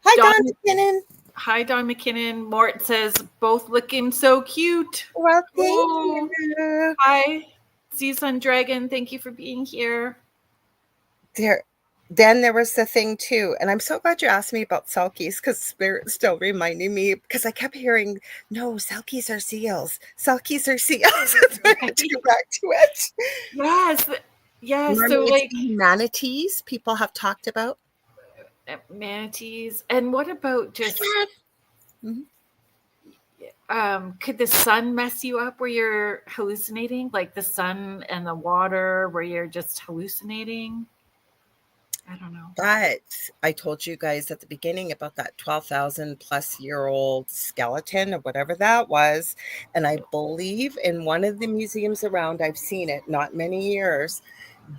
Hi, Don McKinnon. Hi, Don McKinnon. Mort says both looking so cute. Well, thank you. Hi, Season Dragon. Thank you for being here. Then there was the thing too, and I'm so glad you asked me about selkies, because Spirit's still reminding me, because I kept hearing, no, selkies are seals. Selkies are seals. That's why I had to go back to it. Yes. Mermaids, so like manatees, people have talked about. Manatees. And what about just could the sun mess you up where you're hallucinating? Like the sun and the water where you're just hallucinating? I don't know. But I told you guys at the beginning about that 12,000 plus year old skeleton or whatever that was. And I believe in one of the museums around, I've seen it, not many years,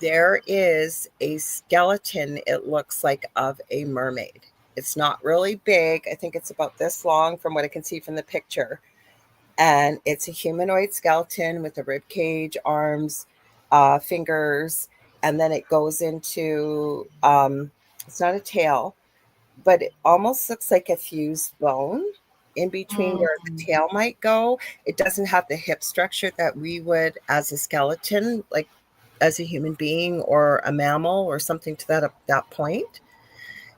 there is a skeleton, it looks like, of a mermaid. It's not really big. I think it's about this long from what I can see from the picture. And it's a humanoid skeleton with a rib cage, arms, fingers, and then it goes into, it's not a tail, but it almost looks like a fused bone in between where the tail might go. It doesn't have the hip structure that we would as a skeleton, like as a human being or a mammal or something to that point.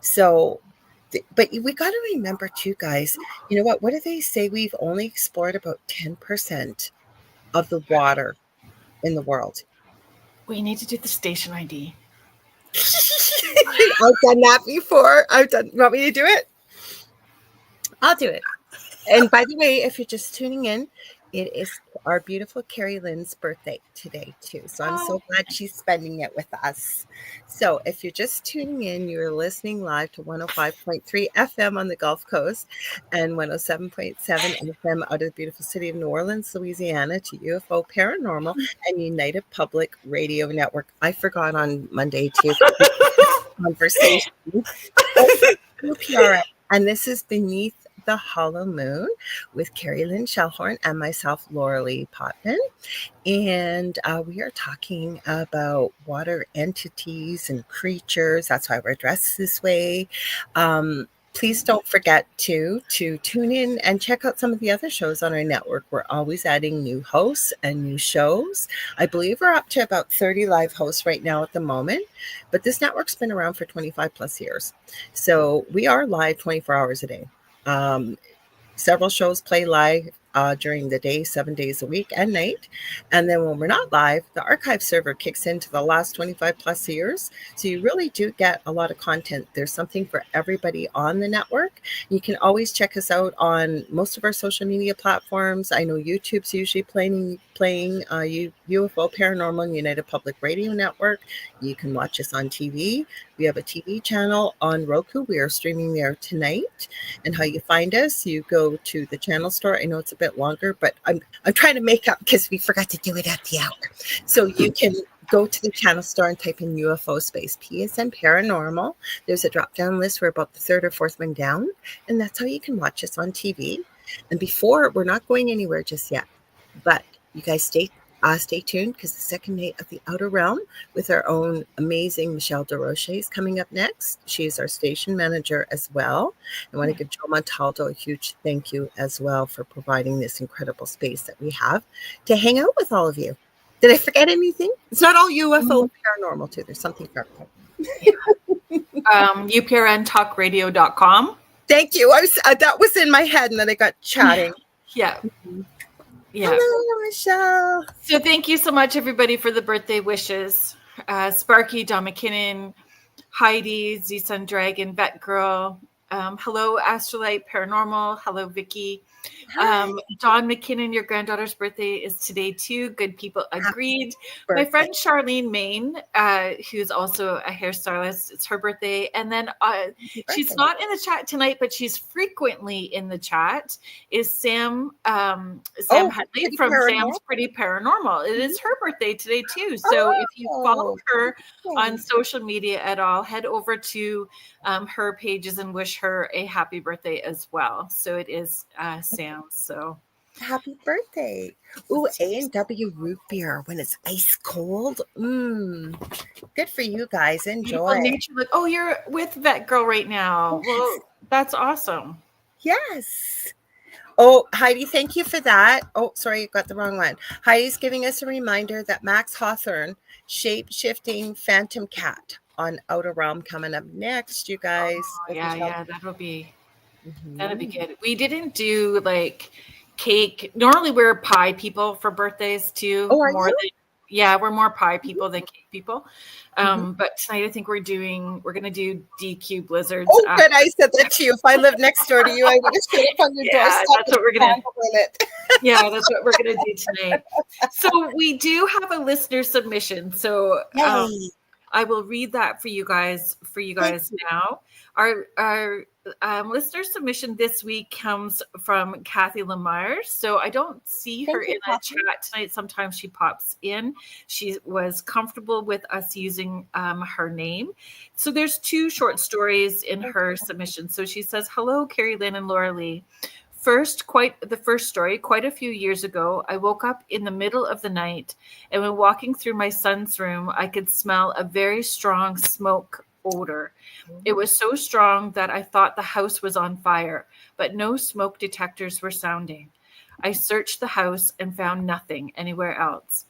So, but we got to remember too, guys, you know what do they say? We've only explored about 10% of the water in the world. We need to do the station ID. I've done that before. You want me to do it? I'll do it. And by the way, if you're just tuning in, It is our beautiful Kerrilynn's birthday today, too. So I'm so glad she's spending it with us. So if you're just tuning in, you're listening live to 105.3 FM on the Gulf Coast and 107.7 FM out of the beautiful city of New Orleans, Louisiana, to UFO Paranormal and United Public Radio Network. I forgot on Monday, too. Conversation. UPRN. And this is Beneath the Hollow Moon with Kerrilynn Shellhorn and myself, Lorilei Potvin. And we are talking about water entities and creatures. That's why we're dressed this way. Please don't forget to tune in and check out some of the other shows on our network. We're always adding new hosts and new shows. I believe we're up to about 30 live hosts right now at the moment, but this network's been around for 25 plus years. So we are live 24 hours a day. Several shows play live during the day, 7 days a week and night. And then when we're not live, the archive server kicks into the last 25 plus years. So you really do get a lot of content. There's something for everybody on the network. You can always check us out on most of our social media platforms. I know YouTube's usually playing UFO Paranormal and United Public Radio Network. You can watch us on TV. We have a TV channel on Roku. We are streaming there tonight. And how you find us, you go to the channel store. I know it's a bit longer, but I'm trying to make up because we forgot to do it at the hour. So you can go to the channel store and type in UFO space PSN Paranormal. There's a drop-down list. We're about the third or fourth one down. And that's how you can watch us on TV. And before, we're not going anywhere just yet. But you guys stay tuned because the second night of the Outer Realm with our own amazing Michelle DeRoche is coming up next. She's our station manager as well. I want to give Joe Montaldo a huge thank you as well for providing this incredible space that we have to hang out with all of you. Did I forget anything? It's not all UFO paranormal too. There's something for everyone. UPRNtalkradio.com. Thank you. That was in my head and then I got chatting. Yeah. Yeah. Hello, Michelle. So thank you so much, everybody, for the birthday wishes. Sparky, Don McKinnon, Heidi, Z-Sun Dragon, Vet Girl. Hello, Astrolite Paranormal. Hello, Vicky. Don McKinnon, your granddaughter's birthday is today too. Good people agreed. My friend Charlene Main, who's also a hairstylist, it's her birthday. And then she's not in the chat tonight, but she's frequently in the chat, is Sam Hadley from Sam's Pretty Paranormal. It is her birthday today too. So if you follow her on social media at all, head over to her pages and wish her a happy birthday as well. So it is Sam. So happy birthday. Ooh, A&W root beer when it's ice cold. Good for you guys. Enjoy. Nature, like, oh, you're with Vet Girl right now. Yes. Well, that's awesome. Yes. Oh, Heidi, thank you for that. Oh, sorry, you got the wrong one. Heidi's giving us a reminder that Max Hawthorne, shape-shifting phantom cat on Outer Realm coming up next, you guys. Yeah, that'll be good. We didn't do like cake. Normally we're pie people for birthdays too. Oh, are you? We're more pie people than cake people. But tonight I think we're gonna do DQ blizzards. Oh, good. I said that to you. If I lived next door to you, I would have stood up on your doorstep. That's what we're gonna Yeah, that's what we're gonna do tonight. So we do have a listener submission. So I will read that for you guys now. Our listener submission this week comes from Kathy Lemire. So I don't see her in the chat tonight. Sometimes she pops in. She was comfortable with us using her name. So there's two short stories in her submission. So she says, hello, Kerrilynn and Lorilei. The first story, quite a few years ago, I woke up in the middle of the night, and when walking through my son's room, I could smell a very strong smoke odor. It was so strong that I thought the house was on fire, but no smoke detectors were sounding. I searched the house and found nothing anywhere else.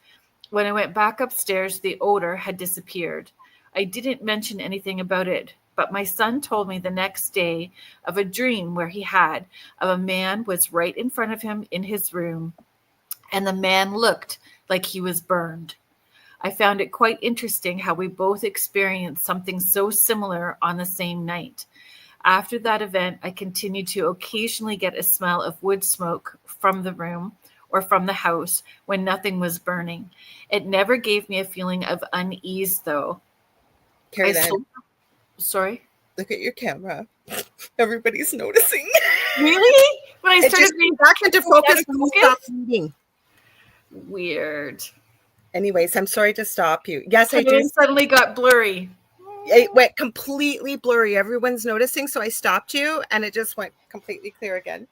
When I went back upstairs, the odor had disappeared. I didn't mention anything about it, but my son told me the next day of a dream where he had of a man was right in front of him in his room, and the man looked like he was burned. I found it quite interesting how we both experienced something so similar on the same night. After that event, I continued to occasionally get a smell of wood smoke from the room or from the house when nothing was burning. It never gave me a feeling of unease, though. Sorry? Look at your camera. Everybody's noticing. Really? When I started reading back into focus when you stopped reading. Weird. Anyways, I'm sorry to stop you. Yes, I do. It suddenly got blurry. It went completely blurry. Everyone's noticing, so I stopped you, and it just went completely clear again.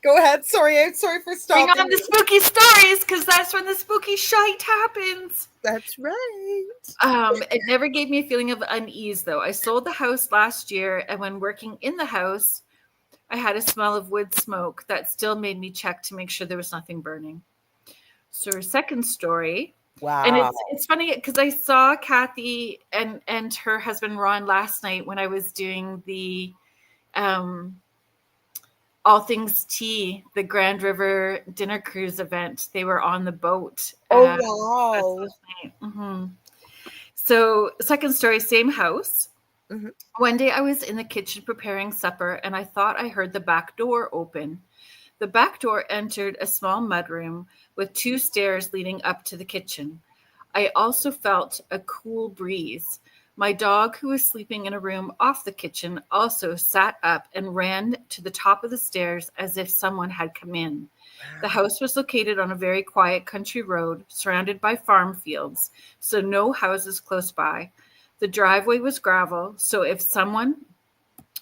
Go ahead. Sorry, I'm sorry for stopping. Bring on the spooky stories, because that's when the spooky shite happens. That's right. It never gave me a feeling of unease, though. I sold the house last year, and when working in the house, I had a smell of wood smoke that still made me check to make sure there was nothing burning. So her second story. Wow. And it's funny because I saw Kathy and her husband Ron last night when I was doing the All Things Tea, the Grand River dinner cruise event. They were on the boat. Oh, wow. So second story, same house. Mm-hmm. One day I was in the kitchen preparing supper and I thought I heard the back door open. The back door entered a small mudroom with 2 stairs leading up to the kitchen. I also felt a cool breeze. My dog, who was sleeping in a room off the kitchen, also sat up and ran to the top of the stairs as if someone had come in. The house was located on a very quiet country road surrounded by farm fields, so no houses close by. The driveway was gravel, so if someone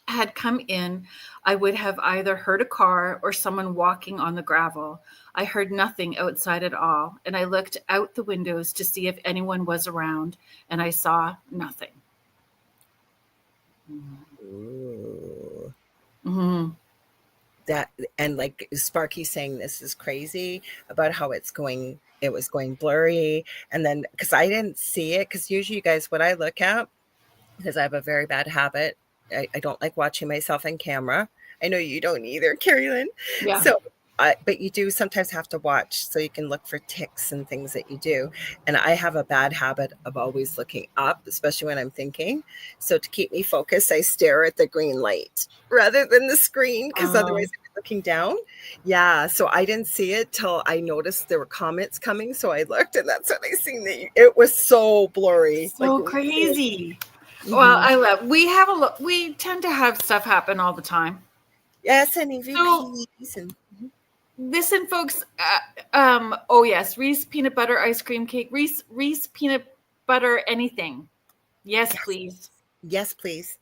had come in, I would have either heard a car or someone walking on the gravel. I heard nothing outside at all, and I looked out the windows to see if anyone was around, and I saw nothing. Ooh. Mm-hmm. That, and like Sparky saying this is crazy about how it was going blurry, and then because I didn't see it, because usually you guys, what I look at, because I have a very bad habit, I don't like watching myself on camera. I know you don't either, Kerrilynn. Yeah. So but you do sometimes have to watch so you can look for ticks and things that you do. And I have a bad habit of always looking up, especially when I'm thinking. So to keep me focused, I stare at the green light rather than the screen, because otherwise I'm looking down. Yeah. So I didn't see it till I noticed there were comments coming. So I looked, and that's when I seen it was so blurry. So crazy. Mm-hmm. Well, we tend to have stuff happen all the time. Yes, and EVPs. Listen, folks. Oh yes, Reese peanut butter ice cream cake. Reese peanut butter anything. Yes, please. Yes, please.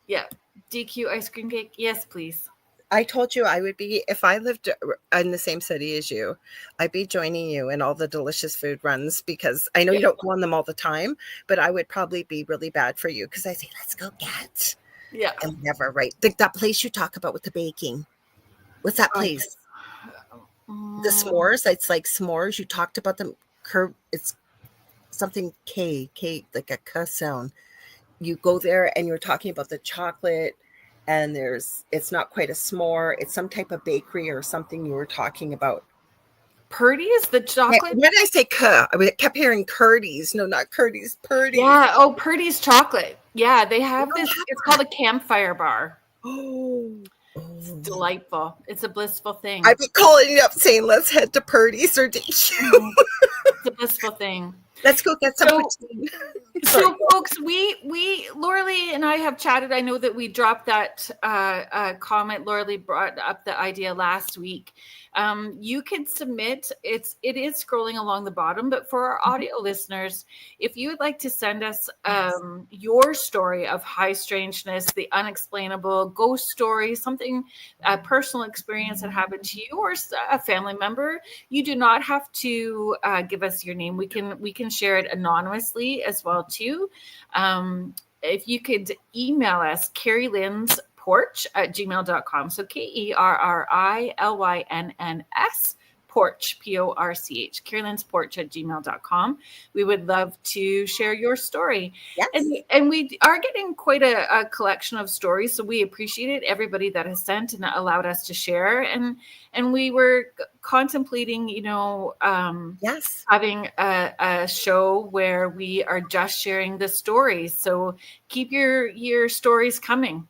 Yeah. DQ ice cream cake. Yes, please. I told you I would be, if I lived in the same city as you, I'd be joining you in all the delicious food runs, because I know you don't go on them all the time, but I would probably be really bad for you, because I say, let's go get. Yeah. And never, right? That place you talk about with the baking. What's that place? The s'mores. It's like s'mores. You talked about them. It's something K, like a K sound. You go there and you're talking about the chocolate, and it's not quite a s'more. It's some type of bakery or something you were talking about. Purdy's, the chocolate? When did I say K? I kept hearing Curdy's. No, not Curdy's. Purdy's. Yeah. Oh, Purdy's chocolate. Yeah, they have this. It's called a campfire bar. Oh. It's delightful. It's a blissful thing. I've been calling you up saying, let's head to Purdy's or DQ. It's a blissful thing. Let's go get some poutine. So folks, we Lorilei and I have chatted. I know that we dropped that comment. Lorilei brought up the idea last week. You can submit. It is scrolling along the bottom, but for our audio listeners, if you would like to send us your story of high strangeness, the unexplainable, ghost story, something, a personal experience that happened to you or a family member, you do not have to give us your name. We can share it anonymously as well too. If you could email us, kerrilynnsporch@gmail.com. So KerrilynnS porch, PORCH, kerrilynnsporch@gmail.com. We would love to share your story. Yes. And we are getting quite a collection of stories, so we appreciate it, everybody that has sent and allowed us to share. And we were contemplating, yes, having a show where we are just sharing the stories. So keep your stories coming.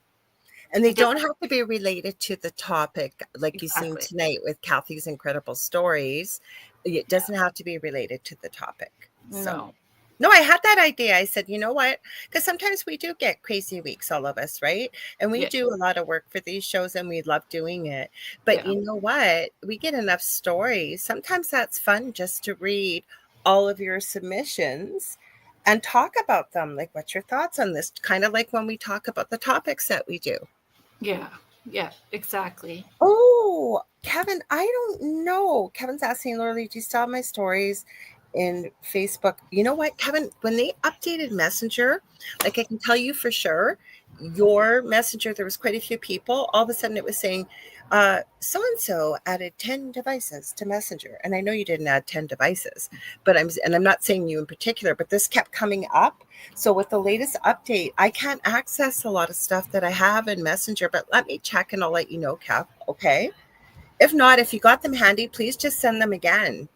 And they don't have to be related to the topic, like you've seen Exactly. tonight with Kathy's incredible stories. It doesn't have to be related to the topic. So. No, I had that idea. I said, you know what? Because sometimes we do get crazy weeks, all of us, right? And we do a lot of work for these shows and we love doing it. But you know what? We get enough stories. Sometimes that's fun just to read all of your submissions and talk about them. Like, what's your thoughts on this? Kind of like when we talk about the topics that we do. Yeah, exactly. Oh, Kevin, I don't know. Kevin's asking, Lorilei, do you still have my stories in Facebook? You know what, Kevin, when they updated Messenger, like I can tell you for sure, your Messenger, there was quite a few people. All of a sudden it was saying, so-and-so added 10 devices to Messenger. And I know you didn't add 10 devices, but I'm not saying you in particular, but this kept coming up. So with the latest update, I can't access a lot of stuff that I have in Messenger, but let me check and I'll let you know, Kev. Okay. If not, if you got them handy, please just send them again.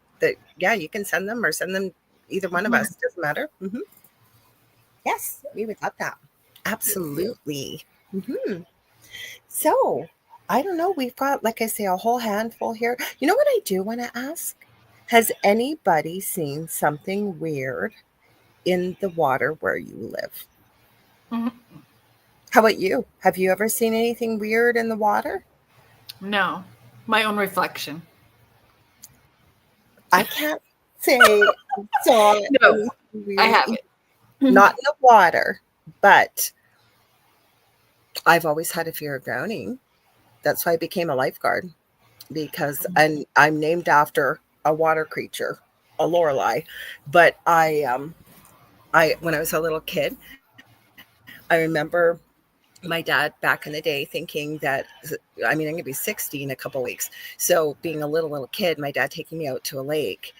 You can send them or send them either one of us. It doesn't matter. Mm-hmm. Yes, we would love that. Absolutely. Mm-hmm. So I don't know. We've got, like I say, a whole handful here. You know what I do want to ask? Has anybody seen something weird in the water where you live? Mm-hmm. How about you? Have you ever seen anything weird in the water? No, my own reflection. I can't say I saw no, I haven't. Not in the water, but I've always had a fear of drowning. That's why I became a lifeguard, because I'm named after a water creature, a Lorilei. But I when I was a little kid, I remember my dad back in the day thinking that, I'm going to be 60 in a couple of weeks. So being a little kid, my dad taking me out to a lake,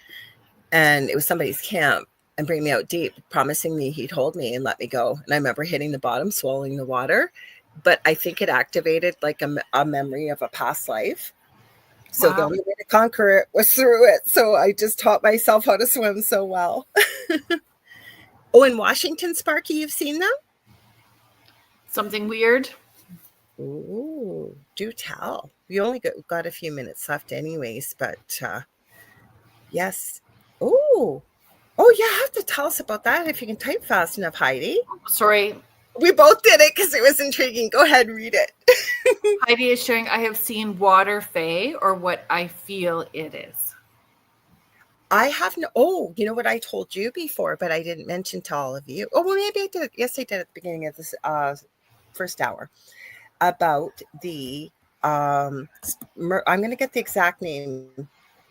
and it was somebody's camp, and bring me out deep, promising me he'd hold me and let me go. And I remember hitting the bottom, swallowing the water. But I think it activated like a memory of a past life. So the only way to conquer it was through it. So I just taught myself how to swim so well. Oh, in Washington, Sparky, you've seen them? Something weird? Ooh, do tell. We only got a few minutes left anyways, but yes. Oh, you have to tell us about that if you can type fast enough, Heidi. Sorry. We both did it because it was intriguing. Go ahead, read it. Heidi is showing, I have seen water fae, or what I feel it is. I have no. Oh, you know what I told you before, but I didn't mention to all of you. Oh, well, maybe I did. Yes, I did at the beginning of this first hour about the. I'm going to get the exact name.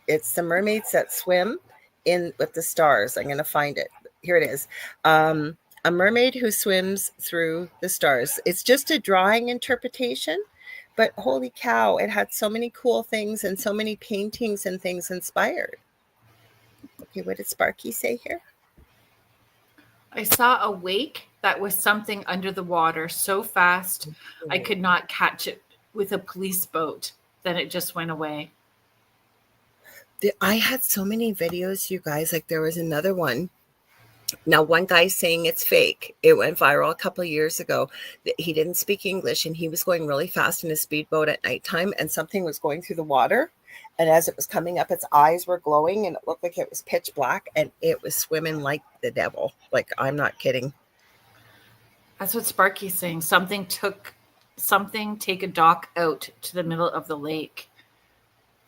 It's the mermaids that swim in with the stars. I'm going to find it. Here it is. A mermaid who swims through the stars. It's just a drawing interpretation, but holy cow, it had so many cool things and so many paintings and things inspired. Okay, what did Sparky say here? I saw a wake that was something under the water so fast I could not catch it with a police boat. Then it just went away. I had so many videos, you guys. Like there was another one. Now, one guy's saying it's fake. It went viral a couple of years ago. He didn't speak English, and he was going really fast in a speedboat at nighttime, and something was going through the water. And as it was coming up, its eyes were glowing, and it looked like it was pitch black, and it was swimming like the devil. Like, I'm not kidding. That's what Sparky's saying. Something take a dock out to the middle of the lake.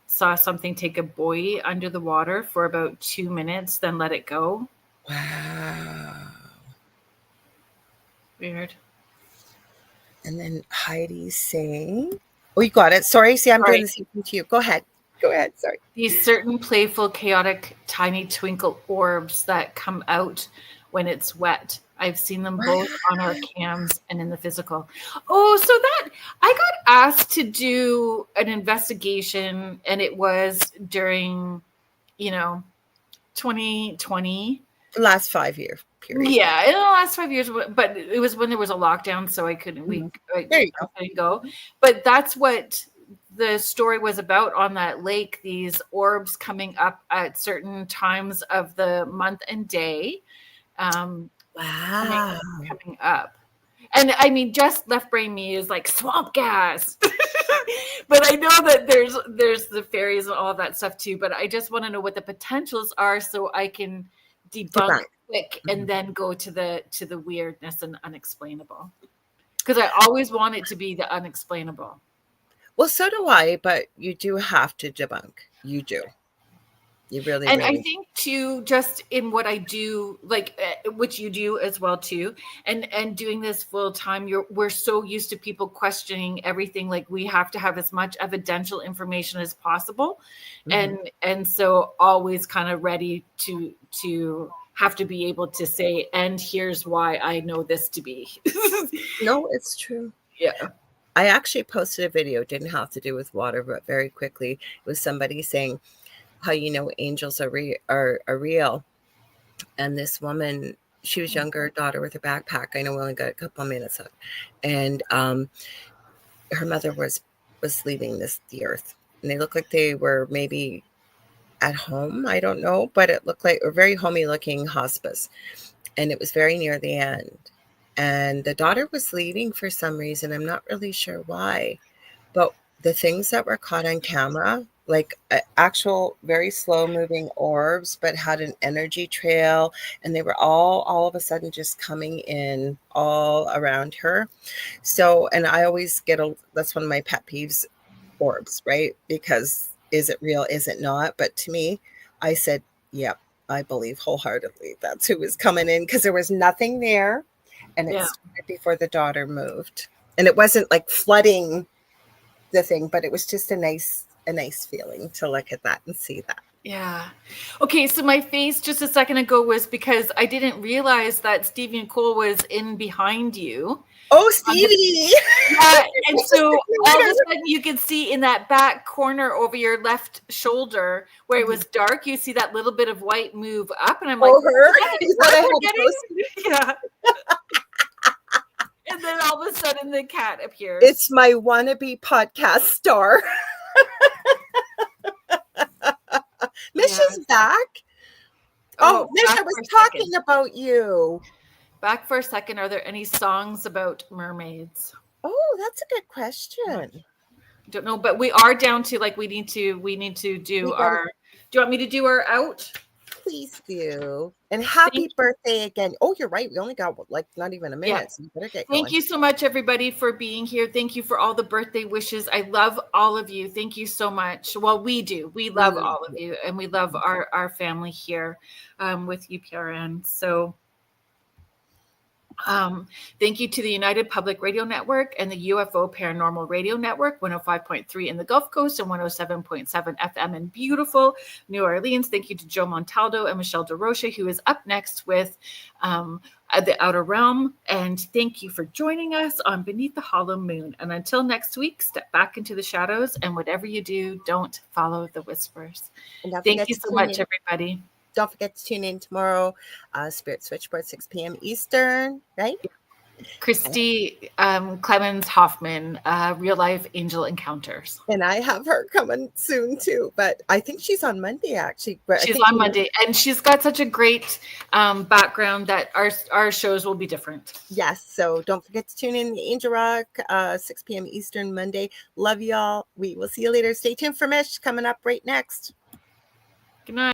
Saw something take a buoy under the water for about 2 minutes, then let it go. Wow. Weird. And then Heidi's saying, oh, you got it. Sorry. See, I'm doing the same thing to you. Go ahead. Sorry. These certain playful, chaotic, tiny twinkle orbs that come out when it's wet. I've seen them both on our cams and in the physical. Oh, so that I got asked to do an investigation, and it was during, 2020. The last 5 year period. Yeah, in the last 5 years, but it was when there was a lockdown, so I couldn't. Couldn't go. But that's what the story was about on that lake. These orbs coming up at certain times of the month and day. Wow. Coming up. And I mean, just left brain me is like swamp gas. But I know that there's the fairies and all of that stuff too. But I just want to know what the potentials are so I can debunk quick and then go to the weirdness and unexplainable. Because I always want it to be the unexplainable. Well, so do I, but you do have to debunk. You do. You really, and really. I think too, just in what I do, like which you do as well too, and doing this full time, we're so used to people questioning everything. Like we have to have as much evidential information as possible, and so always kind of ready to have to be able to say, and here's why I know this to be. No, it's true. Yeah. I actually posted a video. It didn't have to do with water, but very quickly, it was somebody saying how angels are real. And this woman, she was younger, daughter with her backpack. I know we only got a couple of minutes up. And her mother was leaving the earth. And they looked like they were maybe at home. I don't know. But it looked like a very homey looking hospice. And it was very near the end. And the daughter was leaving for some reason. I'm not really sure why. But the things that were caught on camera, like actual very slow moving orbs, but had an energy trail, and they were all of a sudden just coming in all around her. So, and I always that's one of my pet peeves, orbs, right? Because is it real? Is it not? But to me, I said, yep, I believe wholeheartedly that's who was coming in, because there was nothing there. And it started before the daughter moved. And it wasn't like flooding the thing, but it was just a nice feeling to look at that and see that. Yeah. Okay, so my face just a second ago was because I didn't realize that Stevie Nicole was in behind you. Oh, Stevie! Yeah, and so all of a sudden you can see in that back corner over your left shoulder where it was dark, you see that little bit of white move up, and I'm like, is that yeah. And then all of a sudden the cat appears. It's my wannabe podcast star. Misha's back. Oh, Misha was talking about you. Back for a second. Are there any songs about mermaids? Oh, that's a good question. Don't know, but we are down to like we need to do our. Do you want me to do our out? Please do. And happy birthday again. Oh, you're right. We only got like not even a minute. Yeah. So you better get going. Thank you so much, everybody, for being here. Thank you for all the birthday wishes. I love all of you. Thank you so much. Well, we do. We love all of you, and we love our family here with UPRN. So thank you to the United Public Radio Network and the UFO Paranormal Radio Network, 105.3 in the Gulf Coast and 107.7 FM in beautiful New Orleans. Thank you to Joe Montaldo and Michelle DeRocha, who is up next with The Outer Realm. And thank you for joining us on Beneath the Hollow Moon. And until next week, step back into the shadows, and whatever you do, don't follow the whispers. Thank you so much, everybody. Don't forget to tune in tomorrow, Spirit Switchboard, 6 p.m. Eastern, right? Christy Clemens Hoffman, Real Life Angel Encounters. And I have her coming soon too, but I think she's on Monday actually. But she's on Monday, and she's got such a great background that our shows will be different. Yes, so don't forget to tune in, Angel Rock, 6 p.m. Eastern Monday. Love y'all. We will see you later. Stay tuned for Mish coming up right next. Good night.